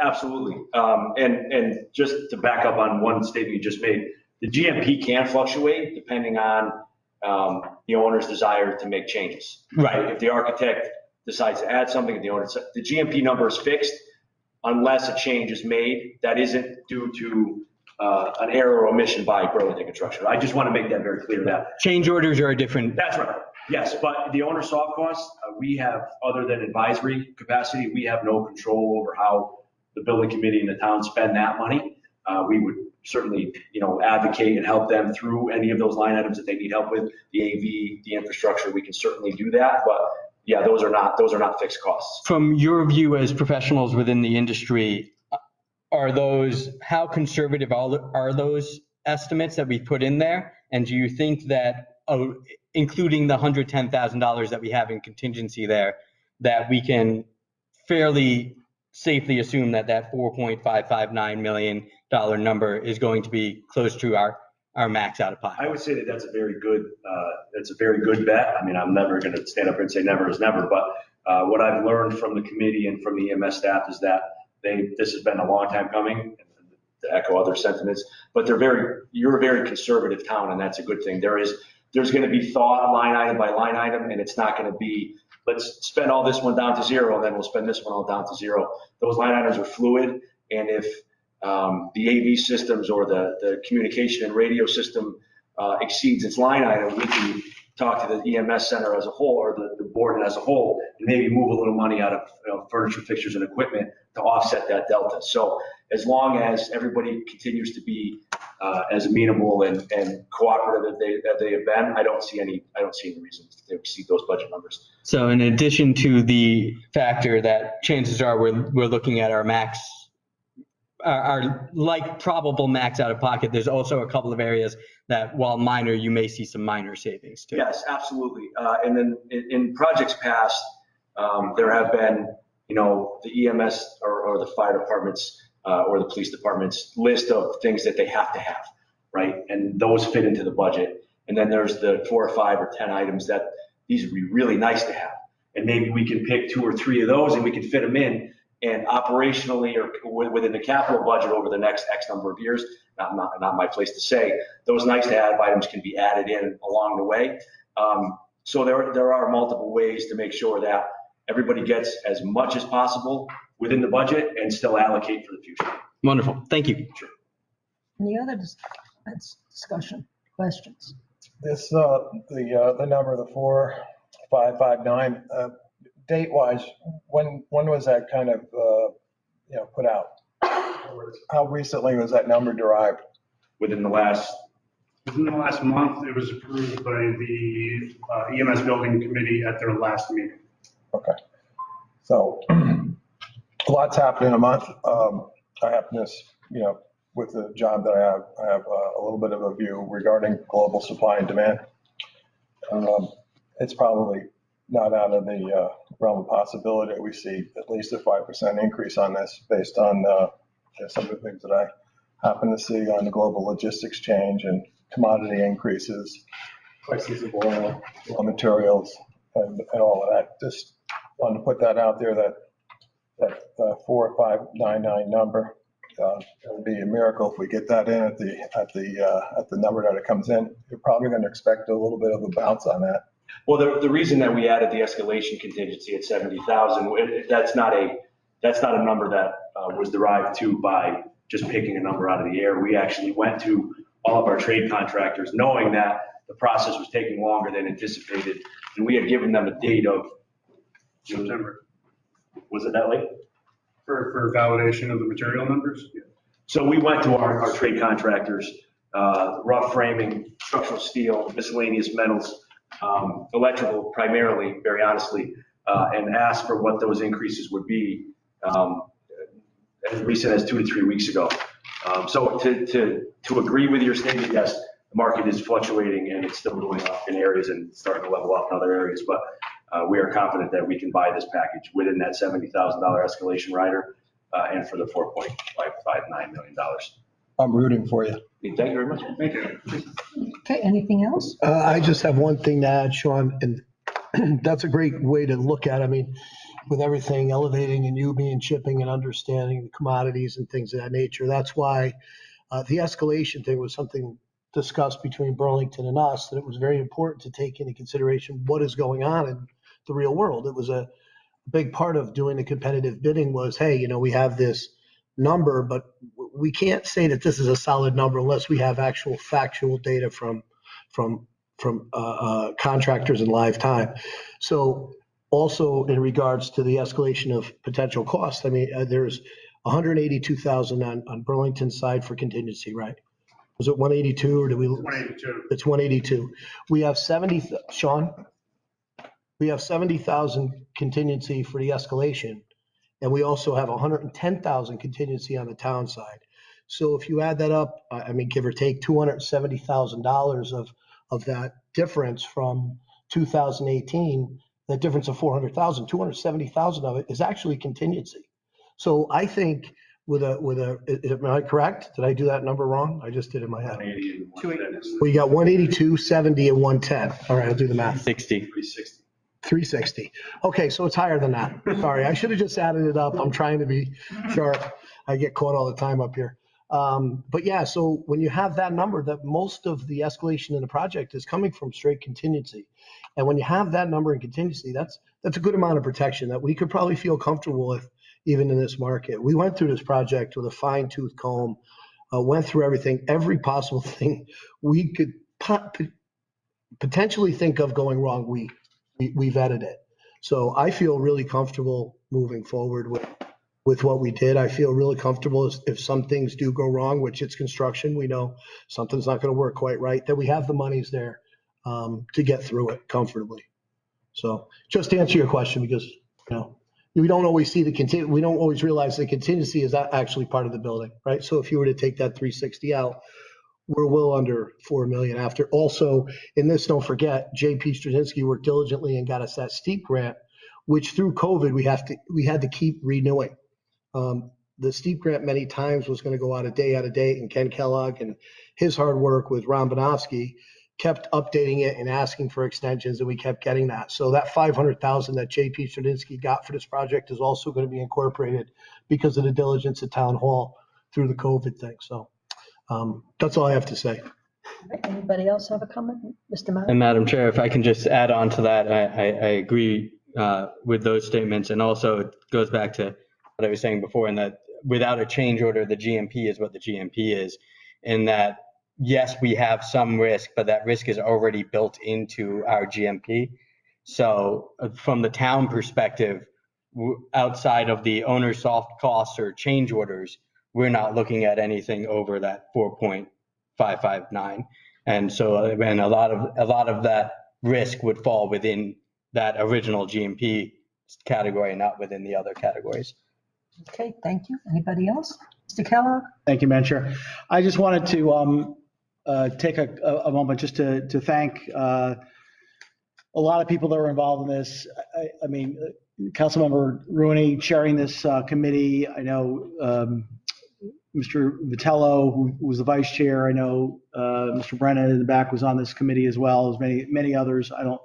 absolutely. And just to back up on one statement you just made, the GMP can fluctuate depending on the owner's desire to make changes. Right. If the architect decides to add something, the GMP number is fixed unless a change is made that isn't due to an error or omission by Burlington Construction. I just want to make that very clear. That change orders are a different. That's right. Yes, but the owner soft costs, we have, other than advisory capacity, we have no control over how the building committee and the town spend that money. We would certainly, advocate and help them through any of those line items that they need help with. The AV, the infrastructure, we can certainly do that. But yeah, those are not fixed costs. From your view as professionals within the industry, how conservative are those estimates that we put in there? And do you think that, including the $110,000 that we have in contingency there, that we can fairly safely assume that $4.559 million number is going to be close to our max out of pocket? I would say that that's a very good bet. I mean, I'm never going to stand up here and say never is never, but what I've learned from the committee and from the EMS staff is that this has been a long time coming, to echo other sentiments, but you're a very conservative town, and that's a good thing. There's going to be thought line item by line item, and it's not going to be, let's spend all this one down to zero, and then we'll spend this one all down to zero. Those line items are fluid, and if the AV systems or the communication and radio system exceeds its line item, we can talk to the EMS center as a whole, or the board as a whole, and maybe move a little money out of furniture, fixtures, and equipment to offset that delta. So as long as everybody continues to be as amenable and cooperative that they have been, I don't see any reasons to exceed those budget numbers. So in addition to the factor that chances are we're looking at our max, our probable max out of pocket, there's also a couple of areas that, while minor, you may see some minor savings too. Yes, absolutely. And then in projects past, there have been, the EMS or the fire departments or the police department's list of things that they have to have, right? And those fit into the budget. And then there's the 4 or 5 or 10 items that these would be really nice to have. And maybe we can pick 2 or 3 of those and we can fit them in. And operationally or within the capital budget over the next X number of years, not my place to say, those nice to have items can be added in along the way. So there are multiple ways to make sure that everybody gets as much as possible within the budget and still allocate for the future. Wonderful. Thank you. Sure. Any other discussion, questions? This, the number, the 4559, date-wise, when was that kind of, put out? How recently was that number derived? Within the last month, it was approved by the EMS building committee at their last meeting. Okay. So a lot's happened in a month. I happen to, with the job that I have a little bit of a view regarding global supply and demand. It's probably not out of the realm of possibility that we see at least a 5% increase on this based on some of the things that I happen to see on the global logistics change and commodity increases, prices of oil, raw materials, and all of that. Just wanted to put that out there, that 4599 number. It would be a miracle if we get that in at the number that it comes in. You're probably going to expect a little bit of a bounce on that. Well, the reason that we added the escalation contingency at 70,000, that's not a number that was derived to by just picking a number out of the air. We actually went to all of our trade contractors knowing that the process was taking longer than anticipated. And we had given them a date of September. Was it that late? For validation of the material numbers? Yeah. So we went to our trade contractors, rough framing, structural steel, miscellaneous metals, electrical primarily, very honestly, and asked for what those increases would be as recent as 2 to 3 weeks ago. So to agree with your statement, yes, the market is fluctuating and it's still going up in areas and starting to level up in other areas, but we are confident that we can buy this package within that $70,000 escalation rider and for the $4.559 million. I'm rooting for you. Thank you very much. Thank you. Okay, anything else? I just have one thing to add, Sean, and that's a great way to look at it. I mean, with everything elevating and you being shipping and understanding the commodities and things of that nature, that's why the escalation thing was something discussed between Burlington and us, that it was very important to take into consideration what is going on in the real world. It was a big part of doing the competitive bidding was, hey, you know, we have this number, but we can't say that this is a solid number unless we have actual factual data from contractors in live time. So also in regards to the escalation of potential costs, I mean, there's 182,000 on Burlington's side for contingency, right? Was it 182 or do we? 182. It's 182. We have 70, Sean, we have 70,000 contingency for the escalation. And we also have 110,000 contingency on the town side. So if you add that up, I mean, give or take $270,000 of that difference from 2018, that difference of 400,000, 270,000 of it is actually contingency. So I think am I correct? Did I do that number wrong? I just did it in my head. 180 and 110. We got 182, 70, and 110. All right, I'll do the math. 60. 360. 360. Okay, so it's higher than that. Sorry, I should have just added it up. I'm trying to be sharp. I get caught all the time up here. But yeah, so when you have that number, that most of the escalation in the project is coming from straight contingency. And when you have that number in contingency, that's a good amount of protection that we could probably feel comfortable with even in this market. We went through this project with a fine tooth comb, went through everything, every possible thing we could potentially think of going wrong. We vetted it. So I feel really comfortable moving forward with what we did. I feel really comfortable if some things do go wrong, which it's construction, we know something's not going to work quite right, that we have the monies there to get through it comfortably. So just to answer your question, because we don't always see we don't always realize the contingency is actually part of the building, right? So if you were to take that 360 out, we're well under 4 million after. Also, in this, don't forget, JP Straczynski worked diligently and got us that STEEP grant, which through COVID we had to keep renewing. The STEEP grant many times was going to go out of date, and Ken Kellogg and his hard work with Ron Bonovsky kept updating it and asking for extensions, and we kept getting that. So that 500,000 that JP Straczynski got for this project is also going to be incorporated because of the diligence at Town Hall through the COVID thing. So that's all I have to say. Anybody else have a comment? Mr. Mallon? And Madam Chair, if I can just add on to that, I agree with those statements. And also it goes back to what I was saying before, in that without a change order, the GMP is what the GMP is. In that, yes, we have some risk, but that risk is already built into our GMP. So from the town perspective, outside of the owner's soft costs or change orders, we're not looking at anything over that 4.559. And so, and a lot of that risk would fall within that original GMP category, not within the other categories. Okay, thank you. Anybody else? Mr. Kellogg? Thank you, Madam Chair. I just wanted to take a moment just to thank a lot of people that were involved in this. I mean, Councilmember Rooney chairing this committee. I know Mr. Vitello, who was the vice chair. I know Mr. Brennan in the back was on this committee as well as many others. I don't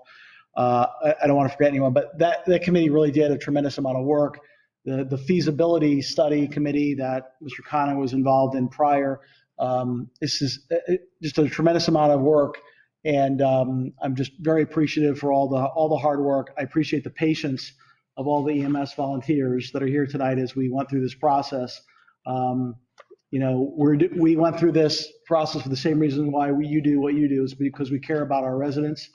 want to forget anyone, but that committee really did a tremendous amount of work. the feasibility study committee that Mr. Khanna was involved in prior. This is just a tremendous amount of work, and I'm just very appreciative for all the hard work. I appreciate the patience of all the EMS volunteers that are here tonight as we went through this process. We went through this process for the same reason why you do what you do, is because we care about our residents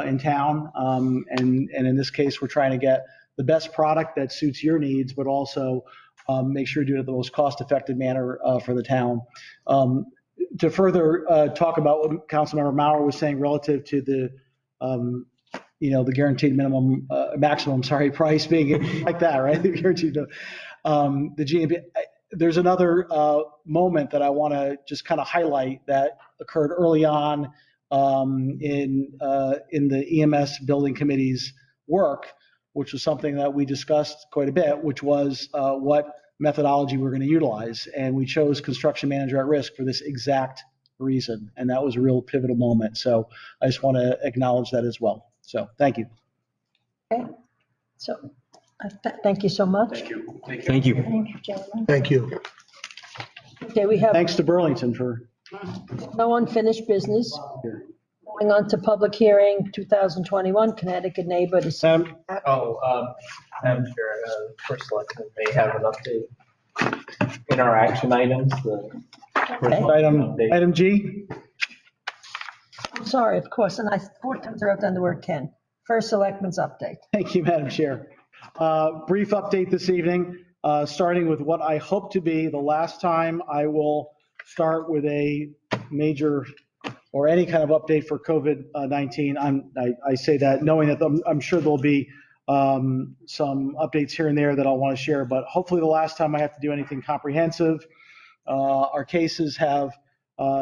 in town. And in this case, we're trying to get the best product that suits your needs, but also make sure you do it in the most cost-effective manner for the town. To further talk about what Councilmember Maurer was saying relative to the guaranteed maximum price being like that, right? The guaranteed, the GMP. There's another moment that I want to just kind of highlight that occurred early on in the EMS building committee's work, which was something that we discussed quite a bit, which was what methodology we're going to utilize. And we chose construction manager at risk for this exact reason. And that was a real pivotal moment. So I just want to acknowledge that as well. So thank you. Okay. So thank you so much. Thank you. Thank you. Thank you, gentlemen. Thank you. Okay, we have Thanks to Burlington for. no unfinished business. Going on to public hearing 2021 Connecticut neighbor to. Madam Chair, First Selectman may have an update in our action items. Item G. I'm sorry, of course, and I 4 times wrote down the word Ken. First Selectman's update. Thank you, Madam Chair. Brief update this evening, starting with what I hope to be the last time I will start with a major or any kind of update for COVID-19. I say that knowing that I'm sure there'll be some updates here and there that I'll want to share, but hopefully the last time I have to do anything comprehensive. Our cases have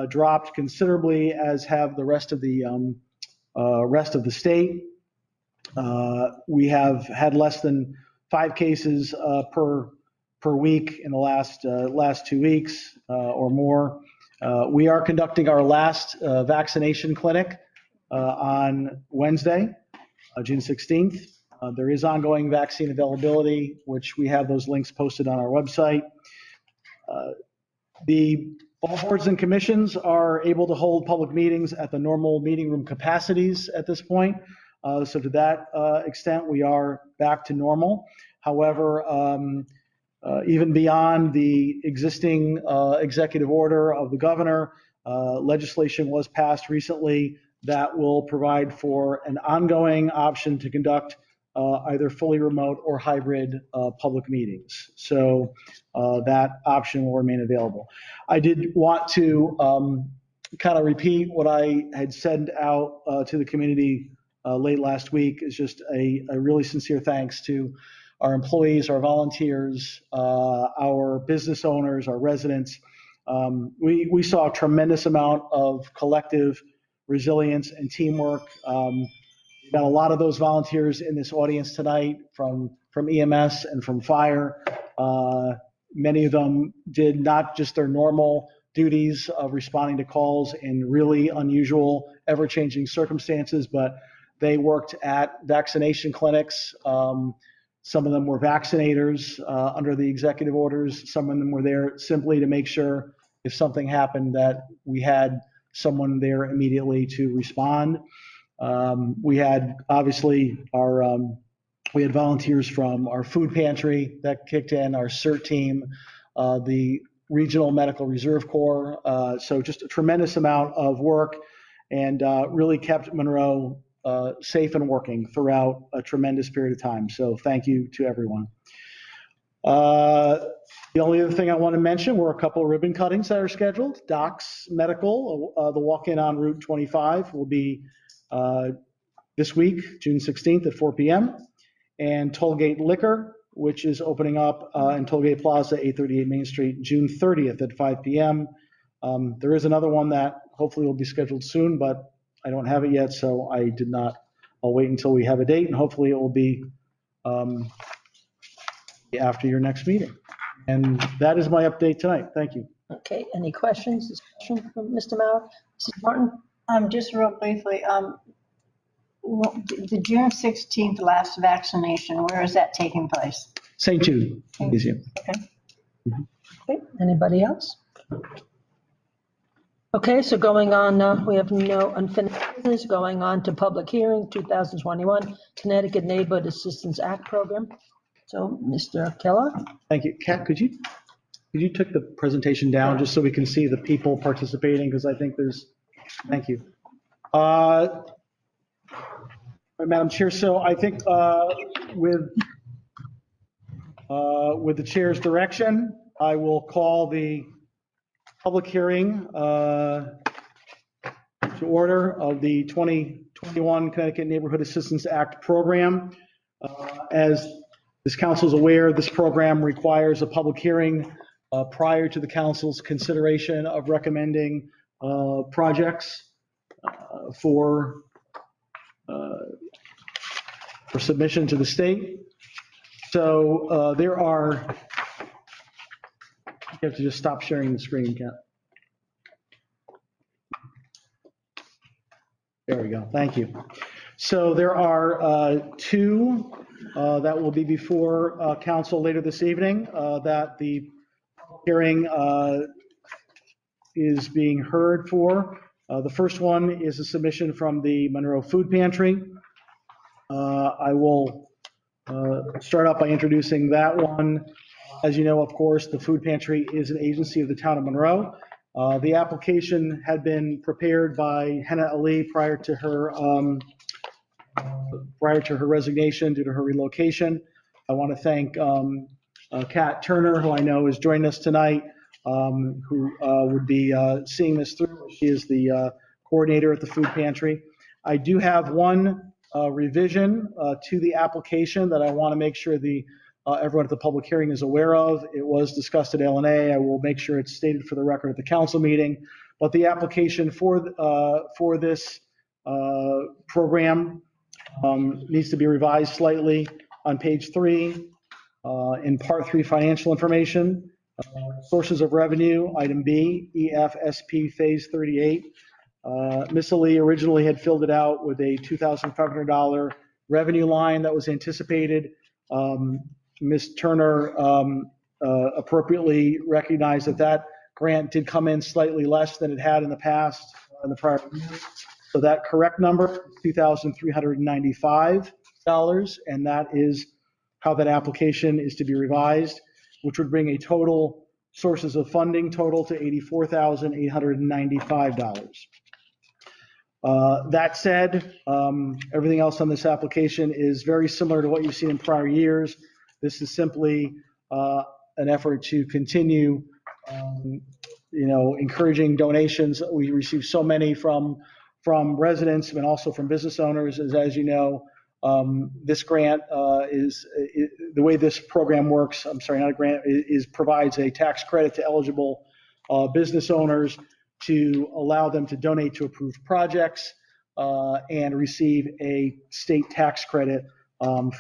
dropped considerably, as have the rest of the state. We have had less than 5 cases per week in the last 2 weeks or more. We are conducting our last vaccination clinic on Wednesday, June 16th. There is ongoing vaccine availability, which we have those links posted on our website. All boards and commissions are able to hold public meetings at the normal meeting room capacities at this point. So to that extent, we are back to normal. However, even beyond the existing executive order of the governor, legislation was passed recently that will provide for an ongoing option to conduct either fully remote or hybrid public meetings. So that option will remain available. I did want to kind of repeat what I had sent out to the community late last week. Is just a really sincere thanks to our employees, our volunteers, our business owners, our residents. We saw a tremendous amount of collective resilience and teamwork. We've got a lot of those volunteers in this audience tonight from EMS and from fire. Many of them did not just their normal duties of responding to calls in really unusual, ever-changing circumstances, but they worked at vaccination clinics. Some of them were vaccinators under the executive orders. Some of them were there simply to make sure if something happened that we had someone there immediately to respond. We had obviously we had volunteers from our food pantry that kicked in, our CERT team, the Regional Medical Reserve Corps. So just a tremendous amount of work, and really kept Monroe safe and working throughout a tremendous period of time. So thank you to everyone. The only other thing I want to mention were a couple of ribbon cuttings that are scheduled. Docs Medical, the walk-in on Route 25 will be this week, June 16th at 4 p.m. And Tollgate Liquor, which is opening up in Tollgate Plaza, 838 Main Street, June 30th at 5 p.m. There is another one that hopefully will be scheduled soon, but I don't have it yet, so I did not. I'll wait until we have a date, and hopefully it will be after your next meeting. And that is my update tonight. Thank you. Okay, any questions, discussion from Mr. Mauer? Mrs. Martin? Just real briefly, the June 16th last vaccination, where is that taking place? St. Jude Museum. Okay, anybody else? Okay, so going on, we have no unfinished business, going on to public hearing, 2021 Connecticut Neighborhood Assistance Act Program. So, Mr. Keller? Thank you. Kat, could you take the presentation down just so we can see the people participating? Because I think thank you. Madam Chair, so I think with the chair's direction, I will call the public hearing to order of the 2021 Connecticut Neighborhood Assistance Act Program. As this council is aware, this program requires a public hearing prior to the council's consideration of recommending projects for submission to the state. So there are, you have to just stop sharing the screen, Kat. There we go, thank you. So there are two that will be before council later this evening that the hearing is being heard for. The first one is a submission from the Monroe Food Pantry. I will start out by introducing that one. As you know, of course, the Food Pantry is an agency of the town of Monroe. The application had been prepared by Henna Ali prior to her resignation due to her relocation. I want to thank Kat Turner, who I know is joining us tonight, who would be seeing this through. She is the coordinator at the Food Pantry. I do have one revision to the application that I want to make sure everyone at the public hearing is aware of. It was discussed at LNA. I will make sure it's stated for the record at the council meeting. But the application for this program needs to be revised slightly. On page 3, in part 3 financial information, sources of revenue, item B, EFSP phase 38. Ms. Ali originally had filled it out with a $2,500 revenue line that was anticipated. Ms. Turner appropriately recognized that grant did come in slightly less than it had in the past, in the prior years. So that correct number is $2,395, and that is how that application is to be revised, which would bring a total sources of funding total to $84,895. That said, everything else on this application is very similar to what you've seen in prior years. This is simply an effort to continue, encouraging donations. We receive so many from residents and also from business owners. As you know, this grant the way this program works. I'm sorry, not a grant. Provides a tax credit to eligible business owners to allow them to donate to approved projects and receive a state tax credit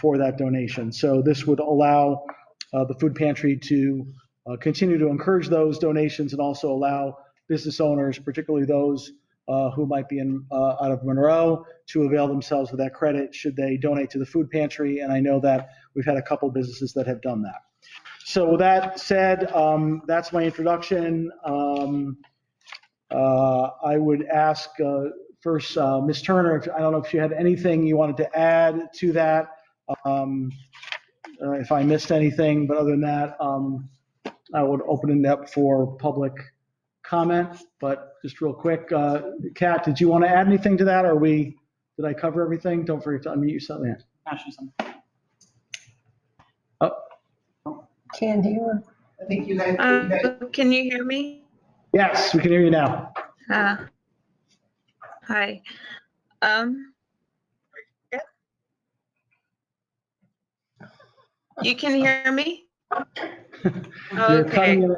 for that donation. So this would allow the food pantry to continue to encourage those donations and also allow business owners, particularly those who might be out of Monroe, to avail themselves of that credit should they donate to the food pantry. And I know that we've had a couple businesses that have done that. So with that said, that's my introduction. I would ask first, Ms. Turner, I don't know if you had anything you wanted to add to that, if I missed anything, but other than that, I would open it up for public comment. But just real quick, Kat, did you want to add anything to that, or did I cover everything? Don't forget to unmute yourself. Yeah. Oh. Can't hear. I think you guys. Can you hear me? Yes, we can hear you now. Hi. You can hear me? You're cutting in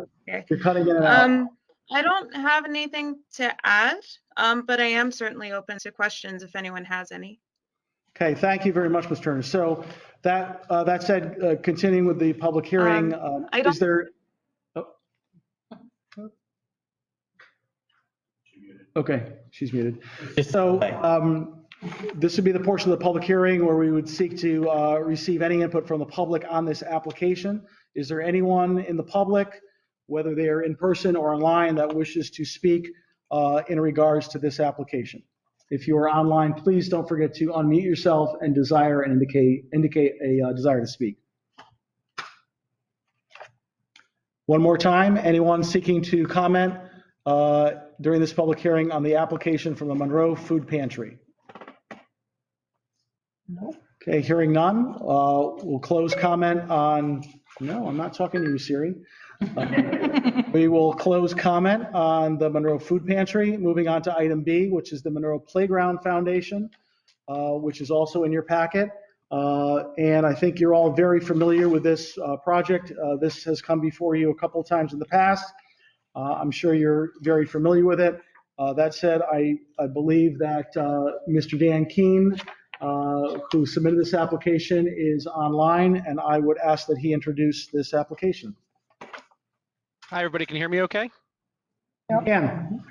and out. I don't have anything to add, but I am certainly open to questions if anyone has any. Okay, thank you very much, Ms. Turner. So that said, continuing with the public hearing, is there? Oh. Okay, she's muted. So This would be the portion of the public hearing where we would seek to receive any input from the public on this application. Is there anyone in the public, whether they are in person or online, that wishes to speak in regards to this application? If you are online, please don't forget to unmute yourself and indicate a desire to speak. One more time, anyone seeking to comment during this public hearing on the application from the Monroe Food Pantry? No. Okay, hearing none, we'll close comment on, no, I'm not talking to you, Siri. We will close comment on the Monroe Food Pantry. Moving on to item B, which is the Monroe Playground Foundation, which is also in your packet. And I think you're all very familiar with this project. This has come before you a couple of times in the past. I'm sure you're very familiar with it. That said, I believe that Mr. Dan Keene, who submitted this application, is online, and I would ask that he introduce this application. Hi, everybody. Can you hear me okay? Dan.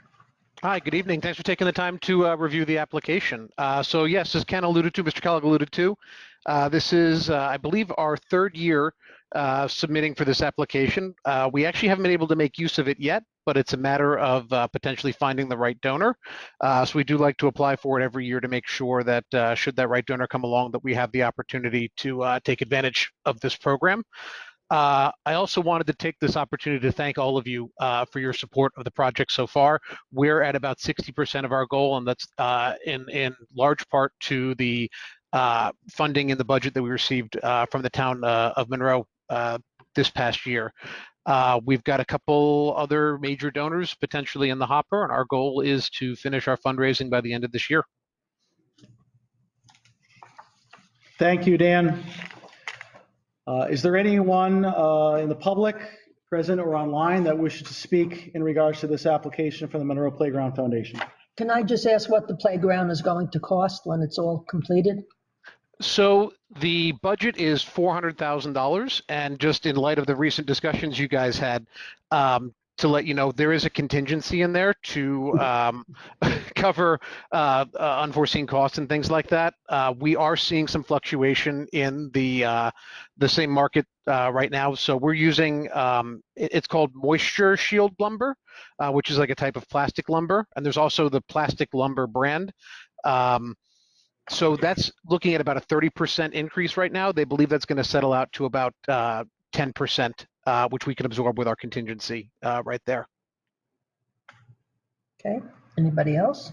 Hi, good evening. Thanks for taking the time to review the application. So yes, as Ken alluded to, Mr. Kellogg alluded to, this is, I believe, our third year submitting for this application. We actually haven't been able to make use of it yet, but it's a matter of potentially finding the right donor. So we do like to apply for it every year to make sure that should that right donor come along, that we have the opportunity to take advantage of this program. I also wanted to take this opportunity to thank all of you for your support of the project so far. We're at about 60% of our goal, and that's in large part to the funding in the budget that we received from the town of Monroe this past year. We've got a couple other major donors potentially in the hopper, and our goal is to finish our fundraising by the end of this year. Thank you, Dan. Is there anyone in the public, present or online, that wishes to speak in regards to this application from the Monroe Playground Foundation? Can I just ask what the playground is going to cost when it's all completed? So the budget is $400,000, and just in light of the recent discussions you guys had, to let you know, there is a contingency in there to cover unforeseen costs and things like that. We are seeing some fluctuation in the same market right now. So we're using, it's called moisture shield lumber, which is like a type of plastic lumber. And there's also the plastic lumber brand. So that's looking at about a 30% increase right now. They believe that's going to settle out to about 10%, which we can absorb with our contingency right there. Okay, anybody else?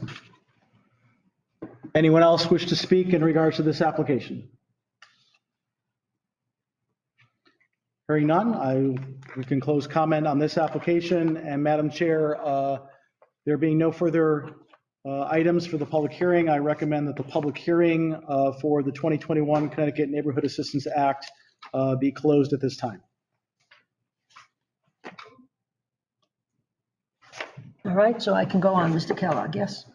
Anyone else wish to speak in regards to this application? Hearing none, we can close comment on this application. And Madam Chair, there being no further items for the public hearing, I recommend that the public hearing for the 2021 Connecticut Neighborhood Assistance Act be closed at this time. All right, so I can go on, Mr. Kellogg, yes?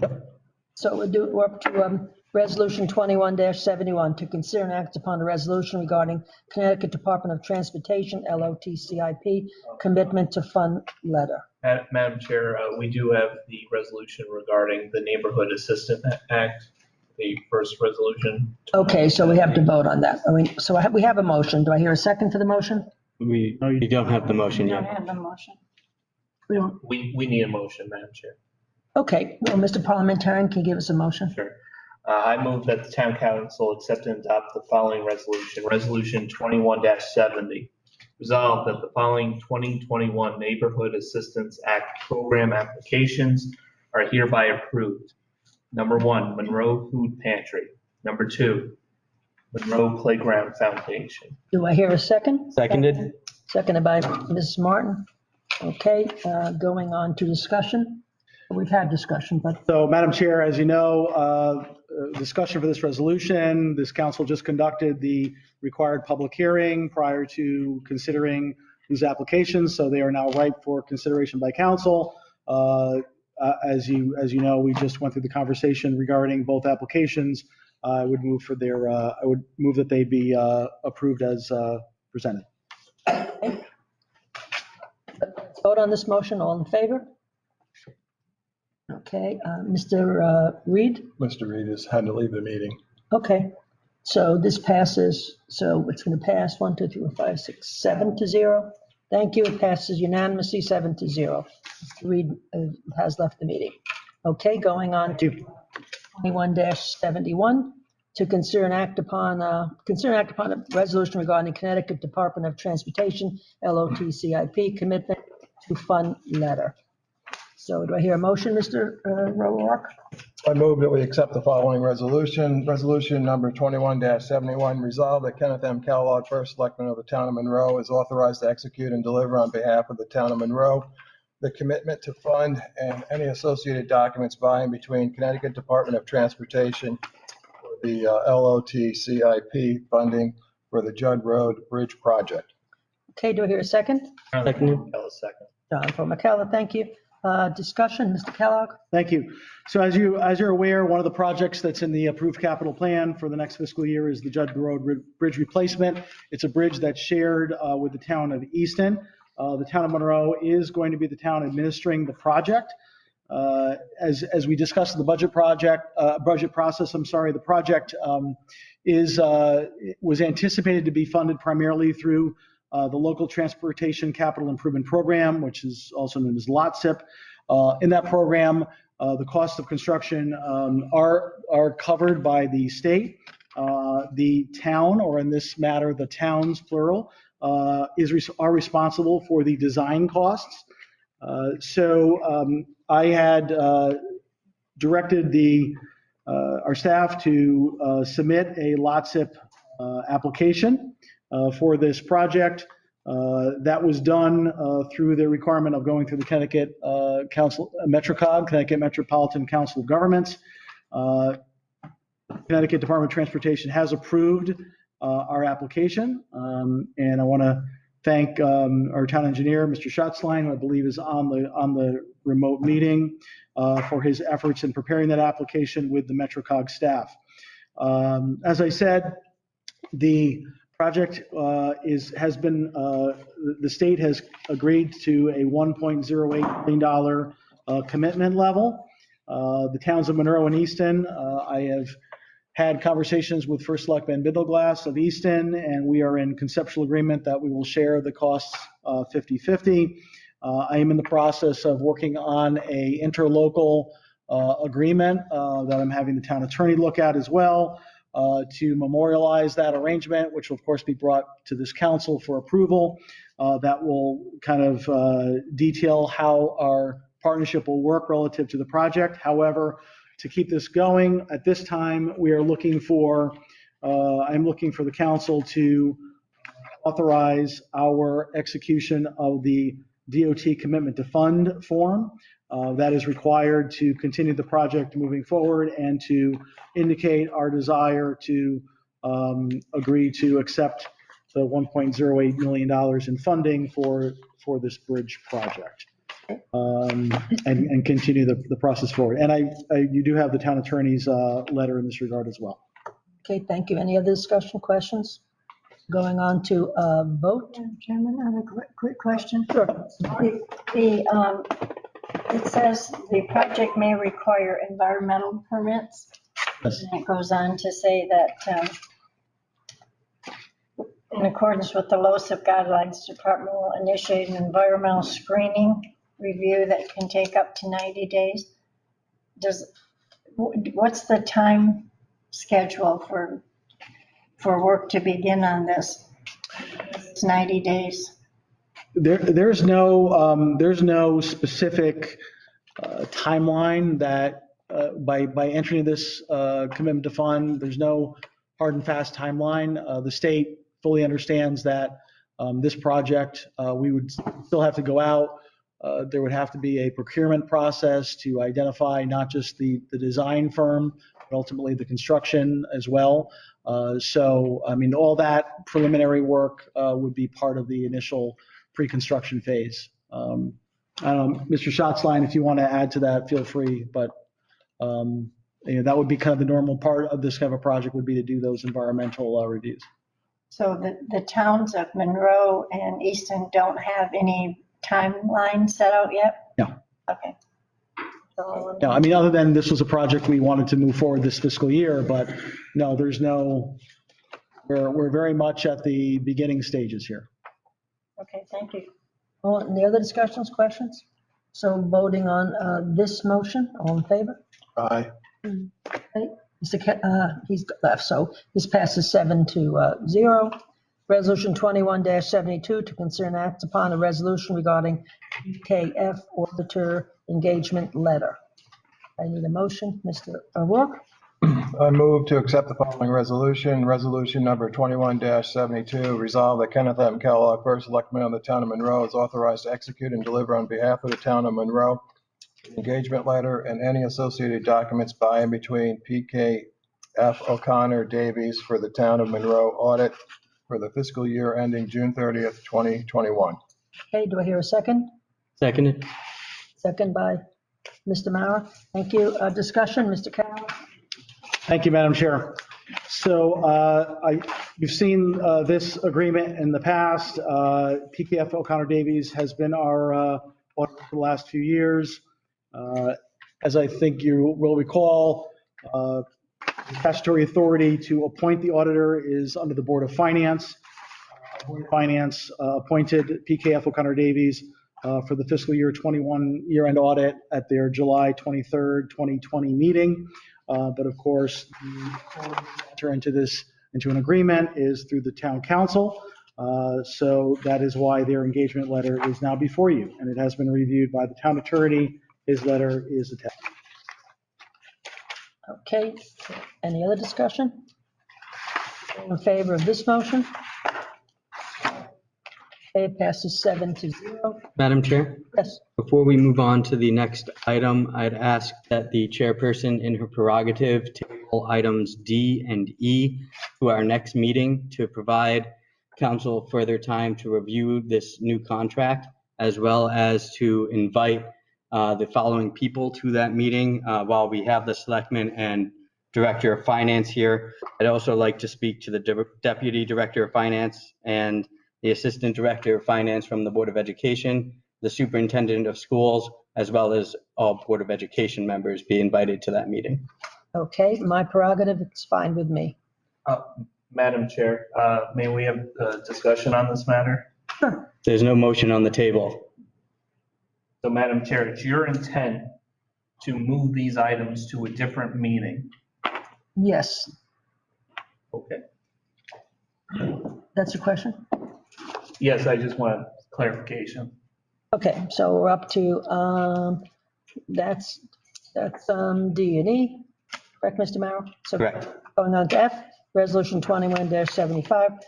Yep. So we're up to Resolution 21-71, to consider and act upon a resolution regarding Connecticut Department of Transportation, LOTCIP, commitment to fund letter. Madam Chair, we do have the resolution regarding the Neighborhood Assistance Act, the first resolution. Okay, so we have to vote on that. I mean, so we have a motion. Do I hear a second for the motion? We don't have the motion We don't yet. have the motion. We don't. We need a motion, Madam Chair. Okay, well, Mr. Parliamentarian, can you give us a motion? Sure. I move that the town council accept and adopt the following resolution. Resolution 21-70. Resolved that the following 2021 Neighborhood Assistance Act program applications are hereby approved. Number 1, Monroe Food Pantry. Number 2, Monroe Playground Foundation. Do I hear a second? Seconded. Seconded by Mrs. Martin. Okay, going on to discussion. We've had discussion, but So, Madam Chair, as you know, discussion for this resolution, this council just conducted the required public hearing prior to considering these applications, so they are now ripe for consideration by council. As you know, we just went through the conversation regarding both applications. I would move that they be approved as presented. let's vote on this motion. All in favor? Okay, Mr. Reed? Mr. Reed has had to leave the meeting. Okay, so this passes, so it's going to pass 1, 2, 3, 4, 5, 6, 7 to 0. Thank you, it passes unanimously, 7 to 0. Mr. Reed has left the meeting. Okay, going on to 21-71, to consider and act upon a resolution regarding Connecticut Department of Transportation, LOT CIP commitment to fund letter. So do I hear a motion, Mr. Roark? I move that we accept the following resolution. Resolution number 21-71, resolve that Kenneth M. Kellogg, First Selectman of the Town of Monroe, is authorized to execute and deliver on behalf of the Town of Monroe the commitment to fund and any associated documents by and between Connecticut Department of Transportation for the LOT CIP funding for the Judd Road Bridge project. Okay, do I hear a second? Second. John Paul McKellar, thank you. Discussion, Mr. Kellogg? Thank you. So as you're aware, one of the projects that's in the approved capital plan for the next fiscal year is the Judd Road Bridge replacement. It's a bridge that's shared with the town of Easton. The town of Monroe is going to be the town administering the project. As we discussed in the budget process, the project was anticipated to be funded primarily through the local transportation capital improvement program, which is also known as LOTSIP. In that program, the cost of construction are covered by the state. The town, or in this matter, the towns plural, are responsible for the design costs. I had directed our staff to submit a LOTSIP application for this project. That was done through the requirement of going through the Connecticut MetroCog, Connecticut Metropolitan Council of Governments. Connecticut Department of Transportation has approved our application, and I want to thank our town engineer, Mr. Schatzlein, who I believe is on the remote meeting, for his efforts in preparing that application with the MetroCog staff. As I said, the project the state has agreed to a $1.08 million commitment level. The towns of Monroe and Easton, I have had conversations with First Selectman Bindleglass of Easton, and we are in conceptual agreement that we will share the costs 50-50. I am in the process of working on a interlocal agreement that I'm having the town attorney look at as well, to memorialize that arrangement, which will of course be brought to this council for approval. That will kind of detail how our partnership will work relative to the project. However, to keep this going, at this time, we are looking for, I'm looking for the council to authorize our execution of the DOT commitment to fund form. That is required to continue the project moving forward and to indicate our desire to agree to accept the $1.08 million in funding for this bridge project, and continue the process forward. And you do have the town attorney's letter in this regard as well. Okay, thank you. Any other discussion, questions? Going on to vote. Chairman, I have a quick question. Sure. It says the project may require environmental permits. Yes. And it goes on to say that in accordance with the LOCIP guidelines, the department will initiate an environmental screening review that can take up to 90 days. What's the time schedule for work to begin on this? It's 90 days. There's no specific timeline that by entering this commitment to fund, there's no hard and fast timeline. The state fully understands that this project, we would still have to go out. There would have to be a procurement process to identify not just the design firm, but ultimately the construction as well. So, I mean, all that preliminary work would be part of the initial pre-construction phase. I don't know, Mr. Schatzlein, if you want to add to that, feel free, but that would be kind of the normal part of this kind of a project, would be to do those environmental reviews. So the towns of Monroe and Easton don't have any timeline set out yet? No. Okay. So No, I mean, other than this was a project we wanted to move forward this fiscal year, but no, we're very much at the beginning stages here. Okay, thank you. All, any other discussions, questions? So voting on this motion, all in favor? Aye. Okay, he's left, so this passes 7-0. Resolution 21-72 to consider and act upon a resolution regarding PKF auditor engagement letter. I need a motion, Mr. O'Rourke. I move to accept the following resolution, resolution number 21-72, resolve that Kenneth M. Kellogg, first selectman of the town of Monroe, is authorized to execute and deliver on behalf of the town of Monroe an engagement letter and any associated documents by and between PKF O'Connor Davies for the town of Monroe audit for the fiscal year ending June 30th, 2021. Okay, do I hear a second? Seconded. Second by Mr. Mauer. Thank you. Discussion, Mr. Carroll? Thank you, Madam Chair. So you've seen this agreement in the past. PKF O'Connor Davies has been our auditor for the last few years. As I think you will recall, statutory authority to appoint the auditor is under the Board of Finance. Board of Finance appointed PKF O'Connor Davies for the fiscal year 21 year-end audit at their July 23rd, 2020 meeting. But of course, the authority to enter into an agreement is through the town council. So that is why their engagement letter is now before you, and it has been reviewed by the town attorney. His letter is attached. Okay, any other discussion? All in favor of this motion? Okay, it passes 7-0. Madam Chair? Yes, Before we move on to the next item, I'd ask that the chairperson, in her prerogative, table items D and E to our next meeting to provide council further time to review this new contract, as well as to invite the following people to that meeting. While we have the selectman and director of finance here, I'd also like to speak to the deputy director of finance and the assistant director of finance from the Board of Education, the superintendent of schools, as well as all Board of Education members be invited to that meeting. okay, my prerogative, it's fine with me. Madam Chair, may we have a discussion on this matter? There's no motion on the table. So Madam Chair, it's your intent to move these items to a different meeting? Yes, Okay. that's your question? Yes, I just want clarification. Okay, so we're up to, that's D and E, correct, Mr. Mauer? So Correct. going on to F, Resolution 21-75,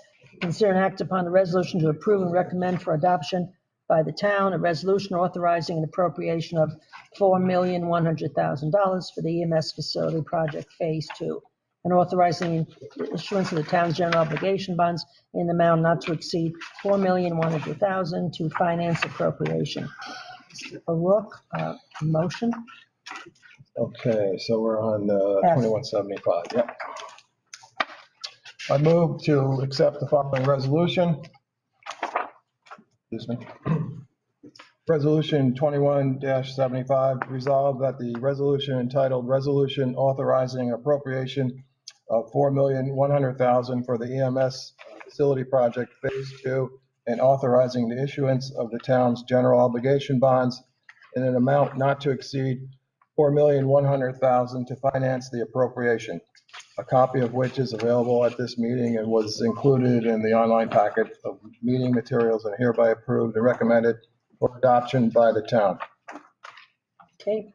consider and act upon the resolution to approve and recommend for adoption by the town a resolution authorizing an appropriation of $4,100,000 for the EMS facility project Phase 2, and authorizing the issuance of the town's general obligation bonds in the amount not to exceed $4,100,000 to finance appropriation. Mr. O'Rourke, motion? Okay, so we're on F. 2175, yep. I move to accept the following resolution. Excuse me. Resolution 21-75, resolve that the resolution entitled Resolution Authorizing Appropriation of $4,100,000 for the EMS Facility Project Phase 2 and authorizing the issuance of the town's general obligation bonds in an amount not to exceed $4,100,000 to finance the appropriation, a copy of which is available at this meeting and was included in the online packet of meeting materials and hereby approved and recommended for adoption by the town. Okay,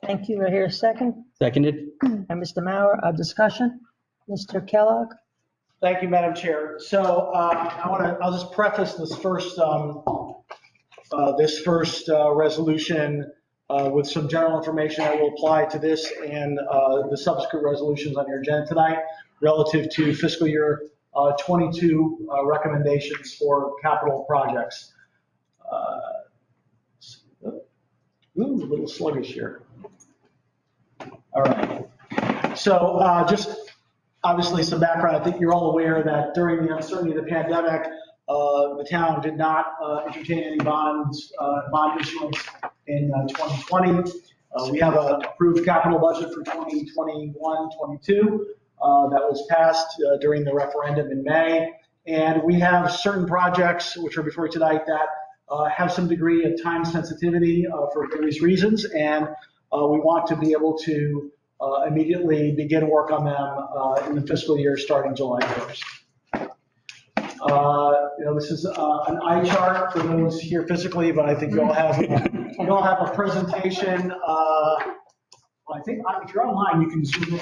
thank you. I hear a second. Seconded. And Mr. Mauer, discussion. Mr. Kellogg? Thank you, Madam Chair. So I'll just preface this first resolution with some general information that will apply to this and the subsequent resolutions on your agenda tonight relative to fiscal year 22 recommendations for capital projects. A little sluggish here. All right. So just obviously some background. I think you're all aware that during the uncertainty of the pandemic, the town did not entertain any bond issuance in 2020. We have an approved capital budget for 2021-22 that was passed during the referendum in May. And we have certain projects which are before you tonight that have some degree of time sensitivity for various reasons. And we want to be able to immediately begin work on them in the fiscal year starting July 1st. This is an eye chart for those here physically, but I think you all have a presentation. I think if you're online, you can zoom in.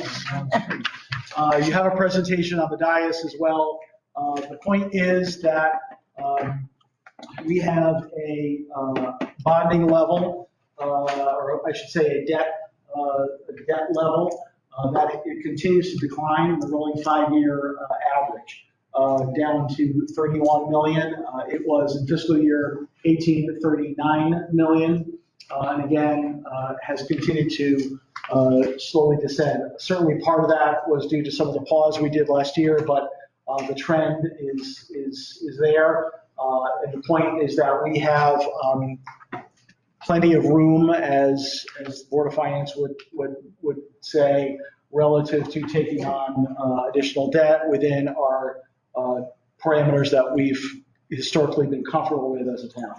You have a presentation on the dais as well. The point is that we have a bonding level, or I should say a debt level that it continues to decline in the rolling 5-year average. Down to 31 million. It was in fiscal year 18 39 million, and again has continued to slowly descend. Certainly part of that was due to some of the pause we did last year, but the trend is there. And the point is that we have plenty of room, as the Board of Finance would say, relative to taking on additional debt within our parameters that we've historically been comfortable with as a town.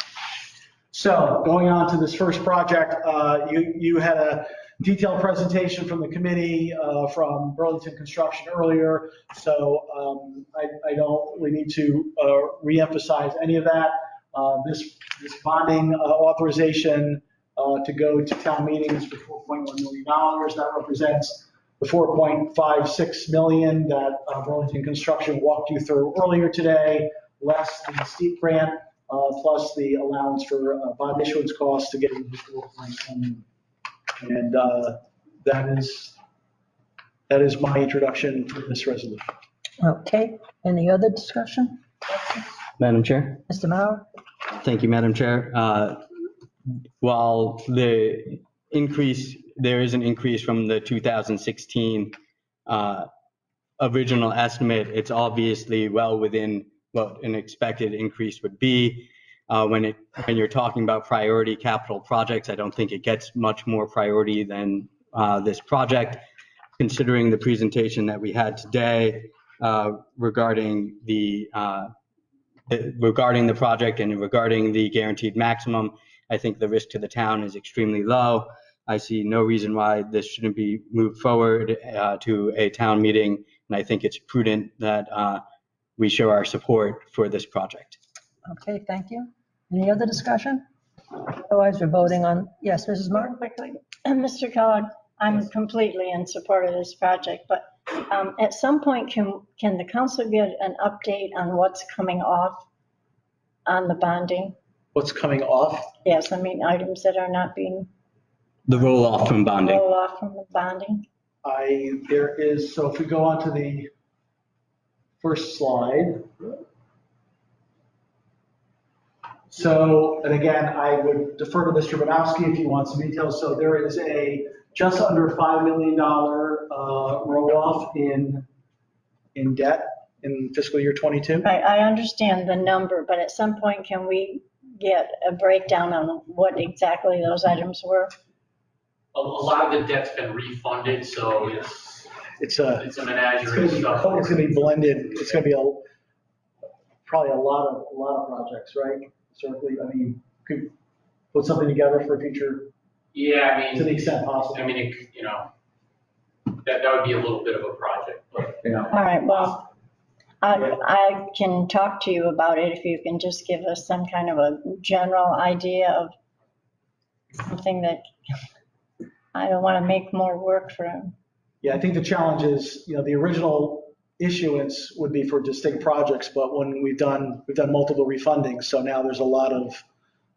So going on to this first project, you had a detailed presentation from the committee from Burlington Construction earlier, so I don't really need to reemphasize any of that. This bonding authorization to go to town meetings for $4.1 million, that represents the 4.56 million that Burlington Construction walked you through earlier today, less the steep grant, plus the allowance for bond issuance costs to get into the 4.1 million. And that is my introduction to this resolution. Okay, any other discussion? Madam Chair? Mr. Mauer? Thank you, Madam Chair. While there is an increase from the 2016 original estimate, it's obviously well within what an expected increase would be. When you're talking about priority capital projects, I don't think it gets much more priority than this project, considering the presentation that we had today regarding the project and regarding the guaranteed maximum. I think the risk to the town is extremely low. I see no reason why this shouldn't be moved forward to a town meeting, and I think it's prudent that we show our support for this project. Okay, thank you. Any other discussion? Otherwise, we're voting on, yes, Mrs. Martin? Quickly, Mr. Kellogg, I'm completely in support of this project, but at some point, can the council get an update on what's coming off on the bonding? What's coming off? Yes, I mean, items that are not being. The roll off from bonding. Roll off from the bonding. There is, so if we go on to the first slide. So, and again, I would defer to Mr. Banowski if you want some details. So there is a just under $5 million roll off in debt in fiscal year 22. I understand the number, but at some point, can we get a breakdown on what exactly those items were? A lot of the debt's been refunded, so it's a menagerie of stuff. It's going to be blended. It's going to be probably a lot of projects, right? Certainly, I mean, could put something together for a future. Yeah, I mean, to the extent possible. I mean, that would be a little bit of a project, but. Yeah. All right, well, I can talk to you about it if you can just give us some kind of a general idea of something that I don't want to make more work for him. Yeah, I think the challenge is, the original issuance would be for distinct projects, but when we've done multiple refundings, so now there's a lot of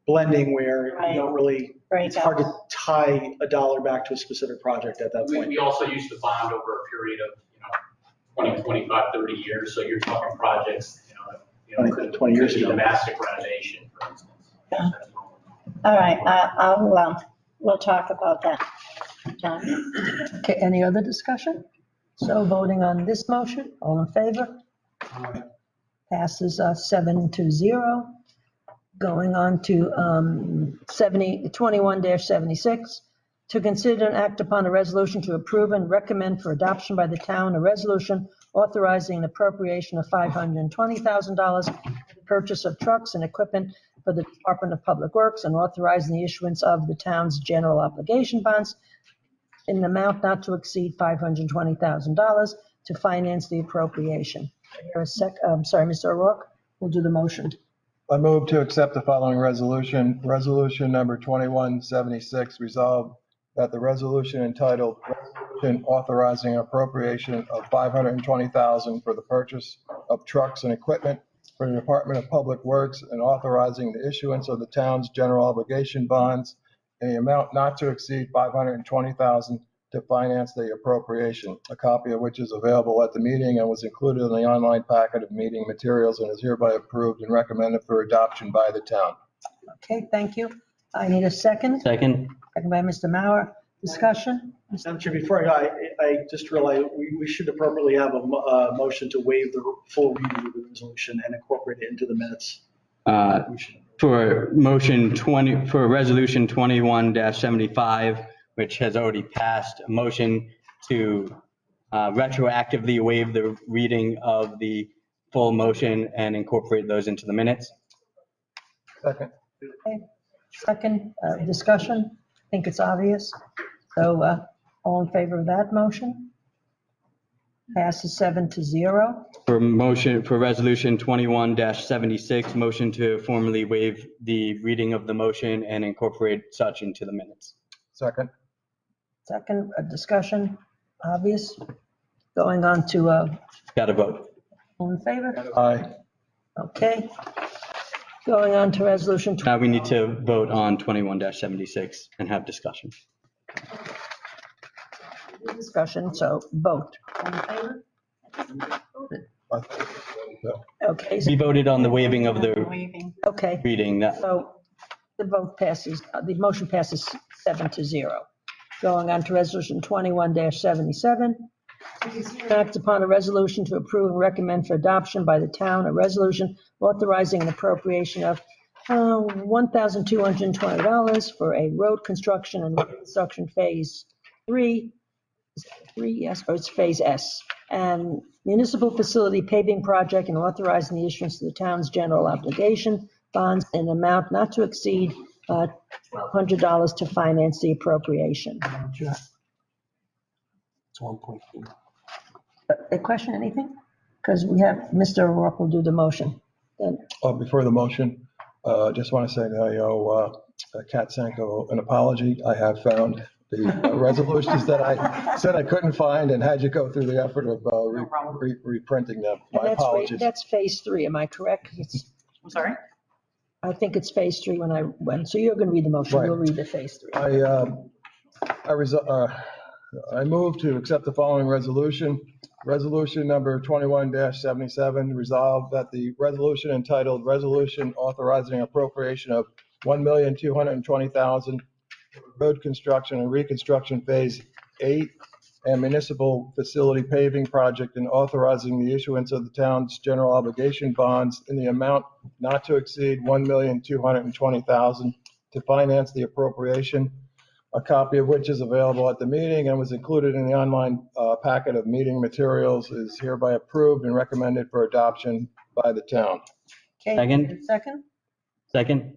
blending where you don't really, it's hard to tie a dollar back to a specific project at that point. We also use the bond over a period of, 20, 25, 30 years. So you're talking projects, 20 years ago. Domestic renovation, for instance. All right, we'll talk about that. John. Okay, any other discussion? So voting on this motion, all in favor? Passes 7-0. Going on to 21-76, To consider and act upon a resolution to approve and recommend for adoption by the town a resolution authorizing an appropriation of $520,000 for the purchase of trucks and equipment for the Department of Public Works and authorizing the issuance of the town's general obligation bonds in an amount not to exceed $520,000 to finance the appropriation. Mr. O'Rourke will do the motion. I move to accept the following resolution, resolution number 2176, resolved that the resolution entitled Resolution Authorizing Appropriation of $520,000 for the purchase of trucks and equipment for the Department of Public Works and authorizing the issuance of the town's general obligation bonds in the amount not to exceed $520,000 to finance the appropriation, a copy of which is available at the meeting and was included in the online packet of meeting materials and is hereby approved and recommended for adoption by the town. Okay, thank you. I need a second. Second. Second by Mr. Mauer. Discussion? Madam Chair, before I just realized we should appropriately have a motion to waive the full reading of the resolution and incorporate it into the minutes. For resolution 21-75, which has already passed, a motion to retroactively waive the reading of the full motion and incorporate those into the minutes. Second. Okay. Second, discussion? I think it's obvious. So all in favor of that motion? Passes 7-0. For resolution 21-76, motion to formally waive the reading of the motion and incorporate such into the minutes. Second. Second, discussion, obvious. Going on to, Got to vote. all in favor? Aye. Okay. Going on to resolution. Now we need to vote on 21-76 and have discussion. Discussion, so vote. All in favor? Okay. We voted on the waiving of the Okay. reading. So the vote passes, the motion passes 7-0. Going on to resolution 21-77. Act upon a resolution to approve and recommend for adoption by the town a resolution authorizing an appropriation of $1,220 for a road construction and reconstruction phase 3. Yes, or it's phase S, and municipal facility paving project and authorizing the issuance of the town's general obligation bonds in an amount not to exceed $1,200 to finance the appropriation. It's 1.2. A question, anything? Because we have, Mr. O'Rourke will do the motion. Then, Before the motion, just want to say that I owe Kat Sanko an apology. I have found the resolutions that I said I couldn't find and had you go through the effort of reprinting them. My apologies. that's phase 3, am I correct? I'm sorry? I think it's phase 3 when I went, so you're going to read the motion, Right. you'll read the phase 3. I move to accept the following resolution. Resolution number 21-77, resolved that the resolution entitled Resolution Authorizing Appropriation of $1,220,000 road construction and reconstruction phase 8 and municipal facility paving project and authorizing the issuance of the town's general obligation bonds in the amount not to exceed $1,220,000 to finance the appropriation, a copy of which is available at the meeting and was included in the online packet of meeting materials, is hereby approved and recommended for adoption by the town. Okay, Second. Second? Second.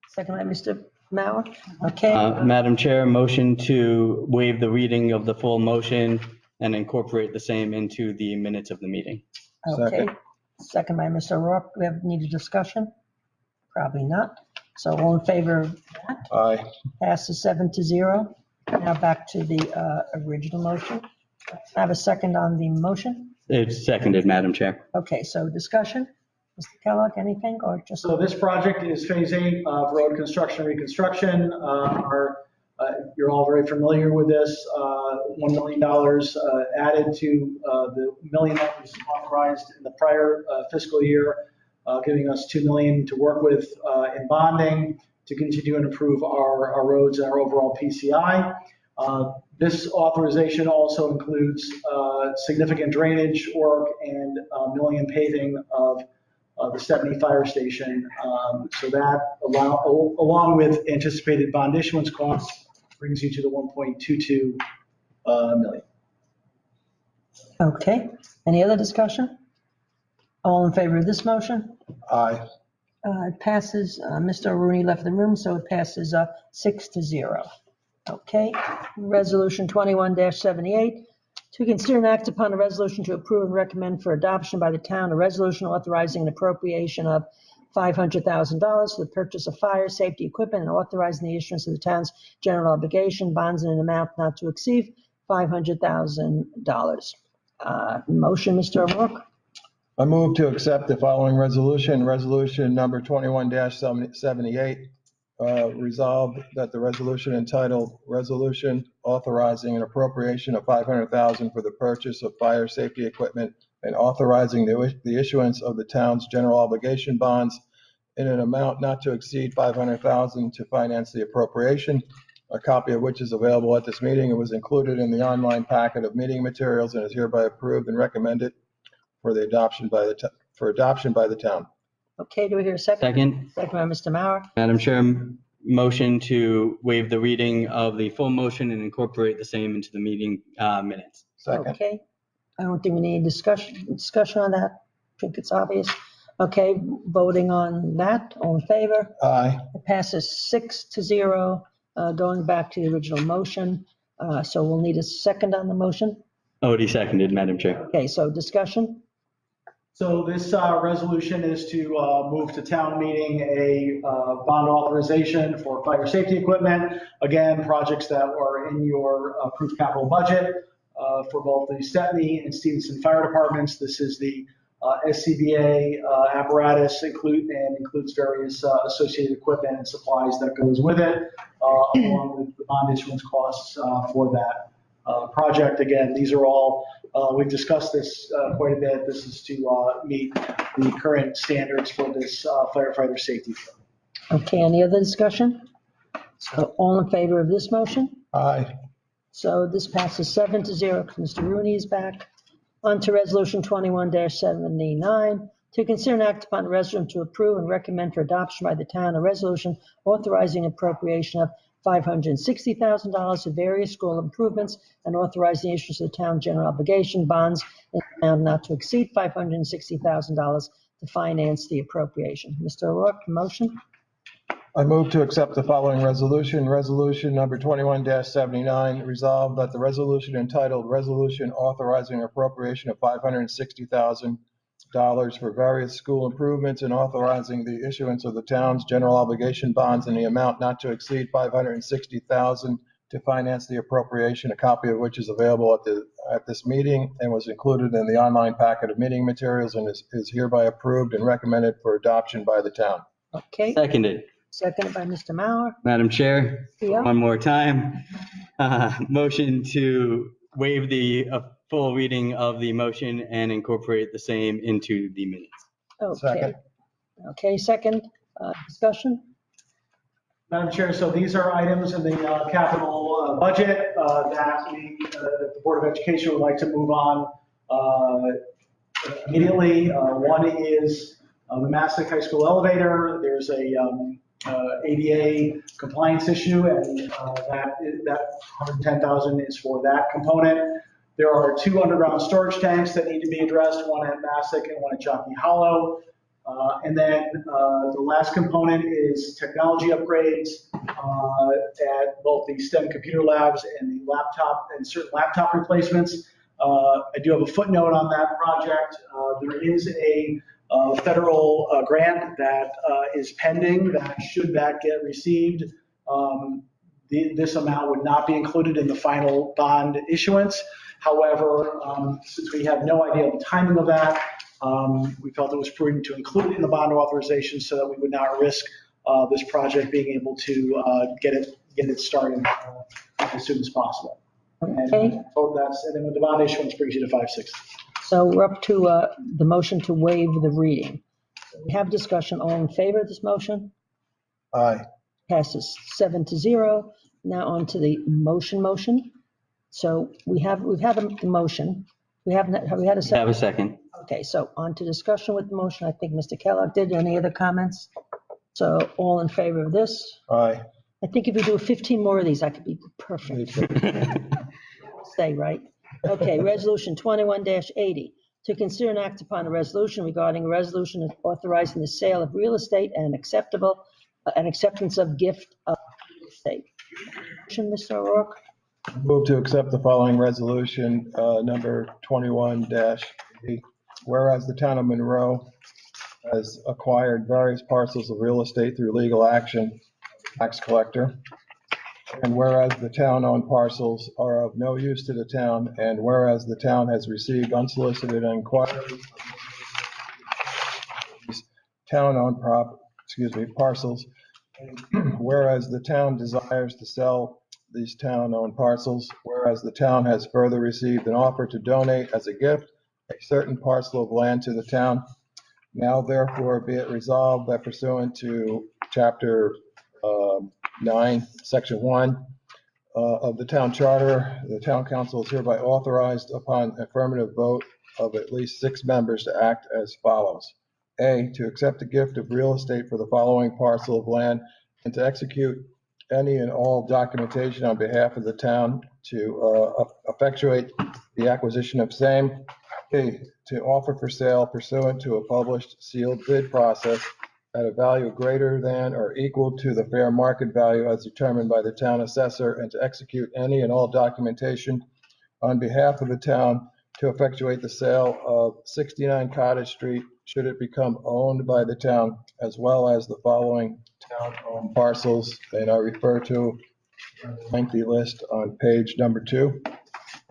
Second by Mr. Mauer. Okay, Madam Chair, motion to waive the reading of the full motion and incorporate the same into the minutes of the meeting. okay. Second by Mr. O'Rourke. We have needed discussion? Probably not. So all in favor of that? Aye. Passes 7-0. Now back to the original motion. I have a second on the motion. It's seconded, Madam Chair. Okay, so discussion? Mr. Kellogg, anything, or just? So this project is phase 8 of road construction, reconstruction. You're all very familiar with this. $1 million added to the $1 million that was authorized in the prior fiscal year, giving us $2 million to work with in bonding to continue and improve our roads and our overall PCI. This authorization also includes significant drainage work and milling and paving of the 70 fire station. So that, along with anticipated bond issuance costs brings you to the 1.22 million. Okay, any other discussion? All in favor of this motion? Aye. It passes, Mr. Rooney left the room, so it passes 6-0. Okay, resolution 21-78, to consider and act upon a resolution to approve and recommend for adoption by the town, a resolution authorizing an appropriation of $500,000 for the purchase of fire safety equipment and authorizing the issuance of the town's general obligation bonds in an amount not to exceed $500,000. Motion, Mr. O'Rourke? I move to accept the following resolution, resolution number 21-78. Resolved that the resolution entitled Resolution Authorizing an Appropriation of $500,000 for the purchase of fire safety equipment and authorizing the issuance of the town's general obligation bonds in an amount not to exceed $500,000 to finance the appropriation, a copy of which is available at this meeting. It was included in the online packet of meeting materials and is hereby approved and recommended for the adoption by the town. Okay, do we hear a second? Second. Second by Mr. Mauer. Madam Chair, motion to waive the reading of the full motion and incorporate the same into the meeting minutes. Second. Okay, I don't think we need discussion on that. I think it's obvious. Okay, voting on that, all in favor? Aye. It passes 6-0, going back to the original motion. So we'll need a second on the motion. Odie seconded, Madam Chair. Okay, so discussion? So this resolution is to move to town meeting a bond authorization for fire safety equipment. Again, projects that are in your approved capital budget for both the Stepney and Stevenson Fire Departments. This is the SCBA apparatus includes various associated equipment and supplies that goes with it, along with the bond issuance costs for that project. Again, these are all, we've discussed this quite a bit. This is to meet the current standards for this firefighter safety. Okay, any other discussion? So all in favor of this motion? Aye. So this passes 7-0 because Mr. Rooney is back. On to resolution 21-79, to consider and act upon a resolution to approve and recommend for adoption by the town a resolution authorizing appropriation of $560,000 for various school improvements and authorizing the issuance of the town general obligation bonds in an amount not to exceed $560,000 to finance the appropriation. Mr. O'Rourke, motion? I move to accept the following resolution, resolution number 21-79, resolved that the resolution entitled Resolution Authorizing Appropriation of $560,000 for various school improvements and authorizing the issuance of the town's general obligation bonds in the amount not to exceed $560,000 to finance the appropriation, a copy of which is available at this meeting and was included in the online packet of meeting materials and is hereby approved and recommended for adoption by the town. Okay. Seconded. Seconded by Mr. Mauer. Madam Chair, Yeah. one more time. Motion to waive the full reading of the motion and incorporate the same into the minutes. Okay. Second. Okay, second, discussion? Madam Chair, so these are items in the capital budget that the Board of Education would like to move on immediately. One is the Massac High School elevator. There's a ADA compliance issue, and that $110,000 is for that component. There are two underground storage tanks that need to be addressed, one at Massac and one at Jockey Hollow. And then the last component is technology upgrades at both the STEM computer labs and the laptop and certain laptop replacements. I do have a footnote on that project. There is a federal grant that is pending that should that get received, this amount would not be included in the final bond issuance. However, since we have no idea of the timing of that, we felt it was prudent to include it in the bond authorization so that we would not risk this project being able to get it started as soon as possible. Okay. And then the bond issuance brings you to 560. So we're up to the motion to waive the reading. We have discussion. All in favor of this motion? Aye. Passes 7-0. Now on to the motion. So we've had a motion. Have we had a second? Have a second. Okay, so on to discussion with the motion. I think Mr. Kellogg did. Any other comments? So all in favor of this? Aye. I think if we do 15 more of these, I could be perfect. Stay, right? Okay, resolution 21-80. To consider and act upon a resolution regarding a resolution authorizing the sale of real estate and acceptance of gift of real estate. Mr. O'Rourke? Move to accept the following resolution, number 21-80. Whereas the town of Monroe has acquired various parcels of real estate through legal action, tax collector. And whereas the town-owned parcels are of no use to the town, and whereas the town has received unsolicited inquiries town-owned parcels, whereas the town desires to sell these town-owned parcels, whereas the town has further received an offer to donate as a gift a certain parcel of land to the town. Now therefore be it resolved that pursuant to Chapter 9, Section 1 of the town charter, the town council is hereby authorized upon affirmative vote of at least 6 members to act as follows. A, to accept a gift of real estate for the following parcel of land and to execute any and all documentation on behalf of the town to effectuate the acquisition of same. B, to offer for sale pursuant to a published sealed bid process at a value greater than or equal to the fair market value as determined by the town assessor, and to execute any and all documentation on behalf of the town to effectuate the sale of 69 Cottage Street should it become owned by the town, as well as the following town-owned parcels, and I refer to a lengthy list on page number 2.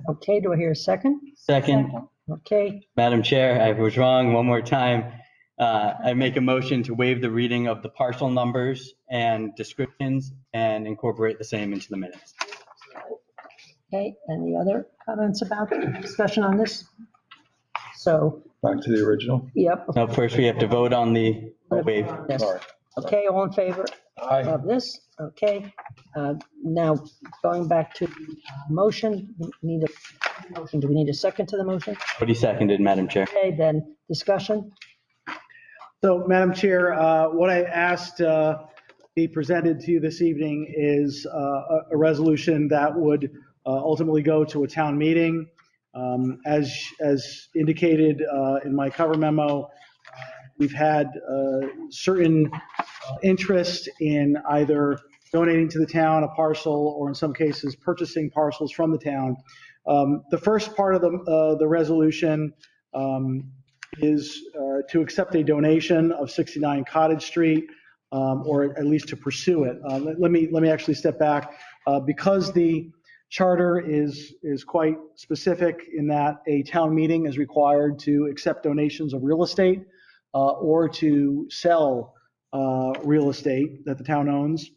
Okay, do I hear a second? Second, Okay, Madam Chair, I was wrong one more time. I make a motion to waive the reading of the parcel numbers and descriptions and incorporate the same into the minutes. okay, any other comments about the discussion on this? So, Back to the original. yep. No, first we have to vote on the waive. Yes. Sorry. Okay, all in favor Aye. of this? Okay. Now, going back to the motion, we need a motion. Do we need a second to the motion? Already seconded, Madam Chair. Okay, then discussion. So, Madam Chair, what I asked be presented to you this evening is a resolution that would ultimately go to a town meeting. As indicated in my cover memo, we've had certain interest in either donating to the town a parcel or in some cases purchasing parcels from the town. The first part of the resolution is to accept a donation of 69 Cottage Street, or at least to pursue it. Let me actually step back. Because the charter is quite specific in that a town meeting is required to accept donations of real estate or to sell real estate that the town owns.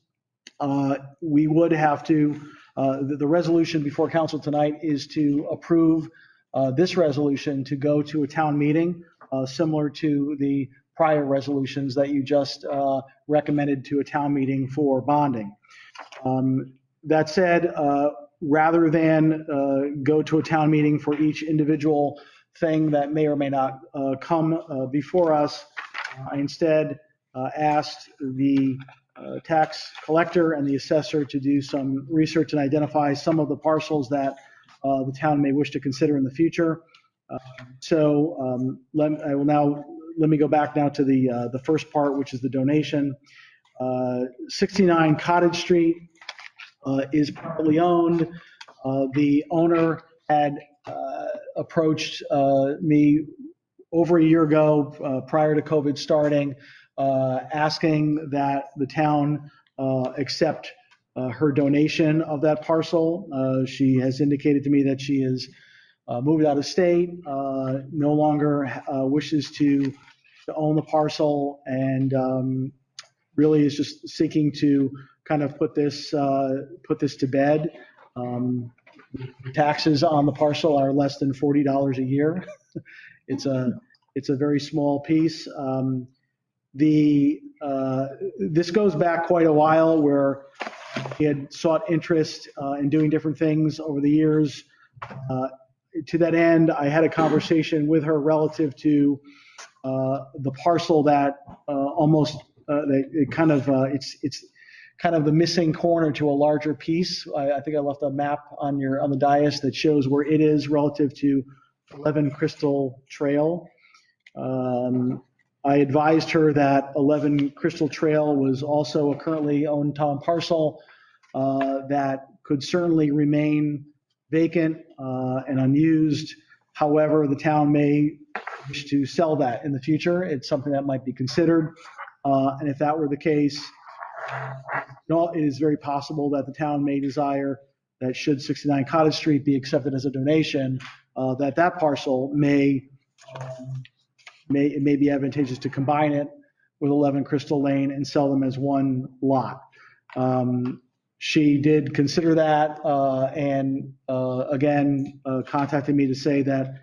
We would have to, the resolution before council tonight is to approve this resolution to go to a town meeting, similar to the prior resolutions that you just recommended to a town meeting for bonding. That said, rather than go to a town meeting for each individual thing that may or may not come before us, I instead asked the tax collector and the assessor to do some research and identify some of the parcels that the town may wish to consider in the future. Let me go back now to the first part, which is the donation. 69 Cottage Street is privately owned. The owner had approached me over a year ago, prior to COVID starting, asking that the town accept her donation of that parcel. She has indicated to me that she has moved out of state, no longer wishes to own the parcel, and really is just seeking to kind of put this to bed. The taxes on the parcel are less than $40 a year. It's a very small piece. This goes back quite a while, where he had sought interest in doing different things over the years. To that end, I had a conversation with her relative to the parcel that kind of the missing corner to a larger piece. I think I left a map on the dais that shows where it is relative to 11 Crystal Trail. I advised her that 11 Crystal Trail was also a currently owned town parcel that could certainly remain vacant and unused. However, the town may wish to sell that in the future. It's something that might be considered. And if that were the case, it is very possible that the town may desire that should 69 Cottage Street be accepted as a donation, that parcel it may be advantageous to combine it with 11 Crystal Lane and sell them as one lot. She did consider that and again contacted me to say that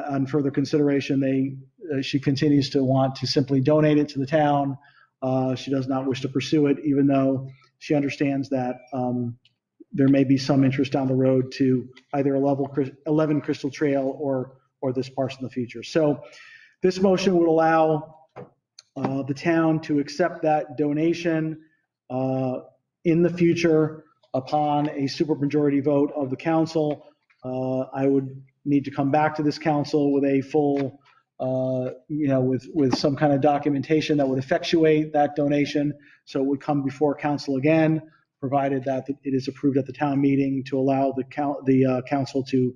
on further consideration, she continues to want to simply donate it to the town. She does not wish to pursue it, even though she understands that there may be some interest down the road to either 11 Crystal Trail or this parcel in the future. So this motion would allow the town to accept that donation in the future upon a supermajority vote of the council. I would need to come back to this council with a full, with some kind of documentation that would effectuate that donation. So it would come before council again, provided that it is approved at the town meeting to allow the council to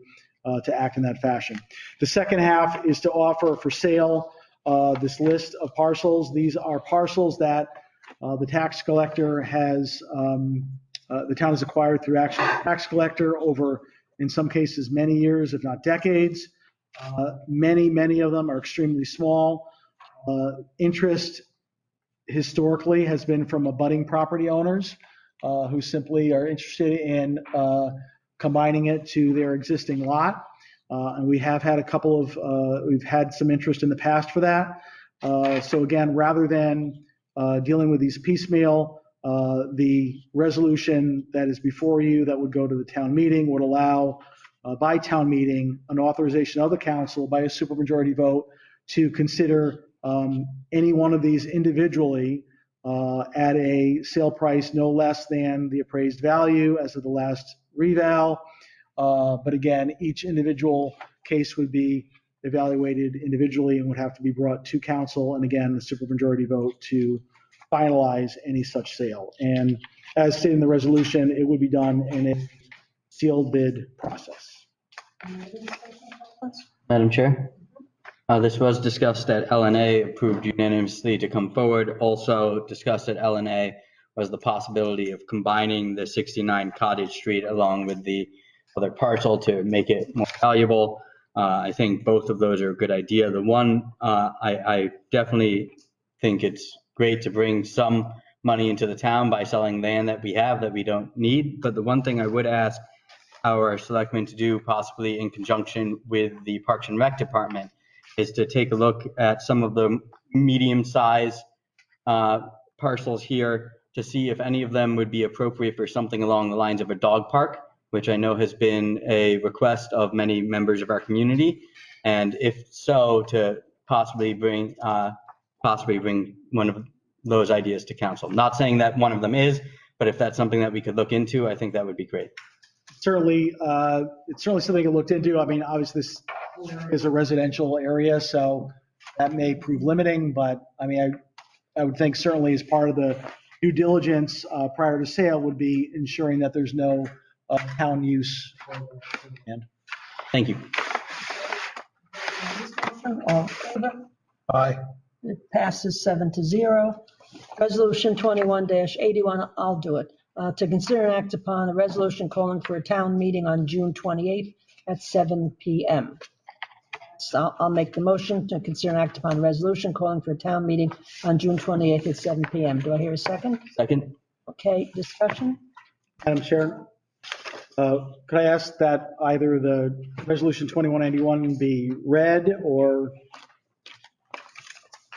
act in that fashion. The second half is to offer for sale this list of parcels. These are parcels that the tax collector the town has acquired through actual tax collector over, in some cases, many years, if not decades. Many of them are extremely small. Interest historically has been from abutting property owners who simply are interested in combining it to their existing lot. And we have had we've had some interest in the past for that. So again, rather than dealing with these piecemeal, the resolution that is before you that would go to the town meeting would allow by town meeting an authorization of the council by a supermajority vote to consider any one of these individually at a sale price no less than the appraised value as of the last reval. But again, each individual case would be evaluated individually and would have to be brought to council. And again, the supermajority vote to finalize any such sale. And as stated in the resolution, it would be done in a sealed bid process. Madam Chair, this was discussed at LNA, approved unanimously to come forward. Also discussed at LNA was the possibility of combining the 69 Cottage Street along with the other parcel to make it more valuable. I think both of those are a good idea. The one, I definitely think it's great to bring some money into the town by selling land that we have that we don't need. But the one thing I would ask our selectmen to do, possibly in conjunction with the Parks and Rec Department, is to take a look at some of the medium-sized parcels here to see if any of them would be appropriate for something along the lines of a dog park, which I know has been a request of many members of our community. And if so, to possibly bring one of those ideas to council. Not saying that one of them is, but if that's something that we could look into, I think that would be great. Certainly, it's certainly something I looked into. I mean, obviously this is a residential area, so that may prove limiting, but I mean, I would think certainly as part of the due diligence prior to sale would be ensuring that there's no town use. Thank you. All in favor? Aye. It passes 7-0. Resolution 21-81, I'll do it. To consider and act upon a resolution calling for a town meeting on June 28th at 7 p.m. So I'll make the motion to consider and act upon a resolution calling for a town meeting on June 28th at 7 p.m. Do I hear a second? Second. Okay, discussion? Madam Chair, could I ask that either the resolution 2191 be read or?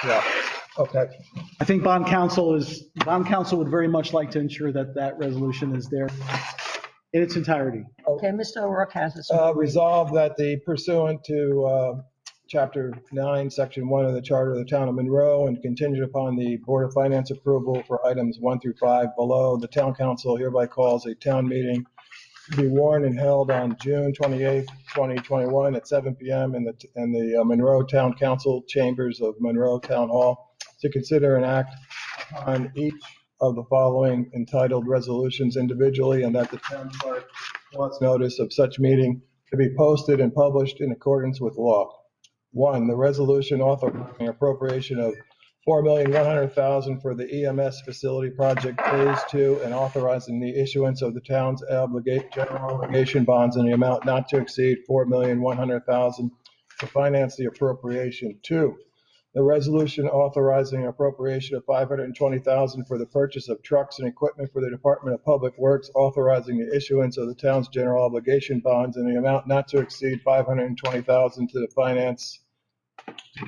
Yeah, okay. I think bond counsel would very much like to ensure that that resolution is there in its entirety. Okay, Mr. O'Rourke has this. Resolve that the pursuant to Chapter 9, Section 1 of the Charter of the Town of Monroe, and contingent upon the Board of Finance approval for items 1 through 5 below, the Town Council hereby calls a town meeting to be warned and held on June 28th, 2021 at 7 p.m. in the Monroe Town Council chambers of Monroe Town Hall to consider and act on each of the following entitled resolutions individually, and that the town clerk wants notice of such meeting to be posted and published in accordance with law. 1, the resolution authorizing appropriation of $4,100,000 for the EMS facility project phase 2 and authorizing the issuance of the town's general obligation bonds in the amount not to exceed $4,100,000 to finance the appropriation. 2, the resolution authorizing appropriation of $520,000 for the purchase of trucks and equipment for the Department of Public Works, authorizing the issuance of the town's general obligation bonds in the amount not to exceed $520,000 to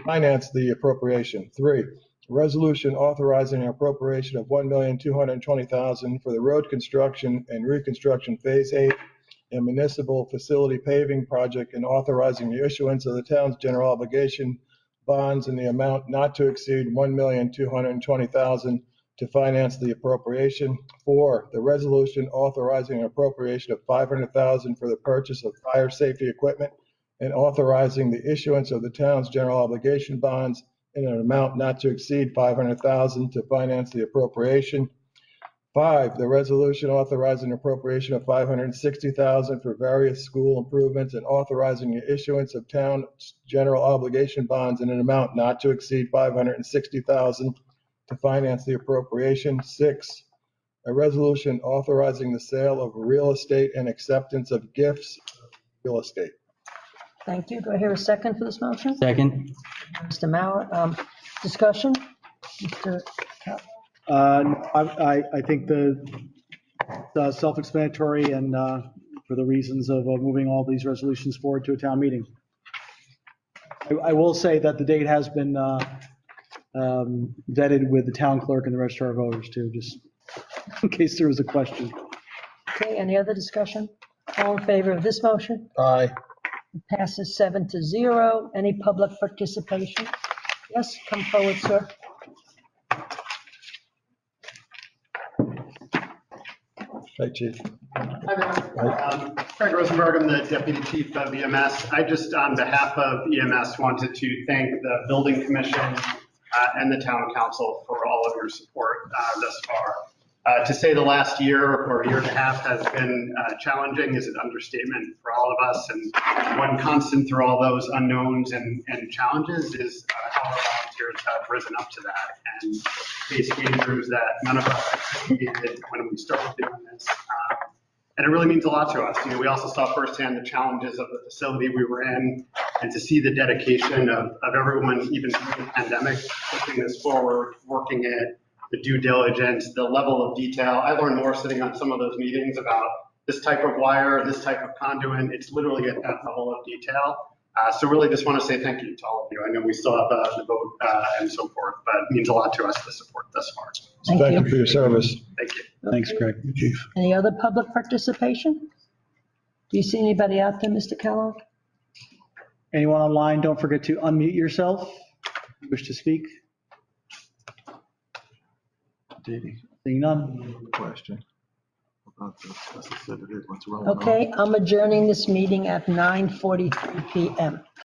finance the appropriation. 3, resolution authorizing an appropriation of $1,220,000 for the road construction and reconstruction phase 8 and municipal facility paving project, and authorizing the issuance of the town's general obligation bonds in the amount not to exceed $1,220,000 to finance the appropriation. 4, the resolution authorizing an appropriation of $500,000 for the purchase of fire safety equipment and authorizing the issuance of the town's general obligation bonds in an amount not to exceed $500,000 to finance the appropriation. 5, the resolution authorizing appropriation of $560,000 for various school improvements and authorizing the issuance of town general obligation bonds in an amount not to exceed $560,000 to finance the appropriation. 6, a resolution authorizing the sale of real estate and acceptance of gifts of real estate. Thank you. Do I hear a second for this motion? Second. Mr. Mauer, discussion? Mr. Cal- I think the self-explanatory and for the reasons of moving all these resolutions forward to a town meeting. I will say that the date has been vetted with the town clerk and the registrar of voters too, just in case there was a question. Okay, any other discussion? All in favor of this motion? Aye. It passes 7-0. Any public participation? Yes, come forward, sir. Hi, Chief. Hi there. Craig Rosenberg, I'm the Deputy Chief of EMS. I just, on behalf of EMS, wanted to thank the Building Commission and the Town Council for all of your support thus far. To say the last year or year and a half has been challenging is an understatement for all of us. And one constant through all those unknowns and challenges is how our volunteers have risen up to that and faced dangers that none of us anticipated when we started doing this. And it really means a lot to us. You know, we also saw firsthand the challenges of the facility we were in, and to see the dedication of everyone, even through the pandemic, pushing this forward, working it, the due diligence, the level of detail. I learned more sitting on some of those meetings about this type of wire, this type of conduit. It's literally at that level of detail. So really just want to say thank you to all of you. I know we still have the vote and so forth, but it means a lot to us, the support thus far. Thank you for your service. Thank you. Thanks, Craig. Chief. Any other public participation? Do you see anybody out there, Mr. Kellogg? Anyone online, don't forget to unmute yourself. If you wish to speak. Seeing none. Question. Okay, I'm adjourning this meeting at 9:43 p.m.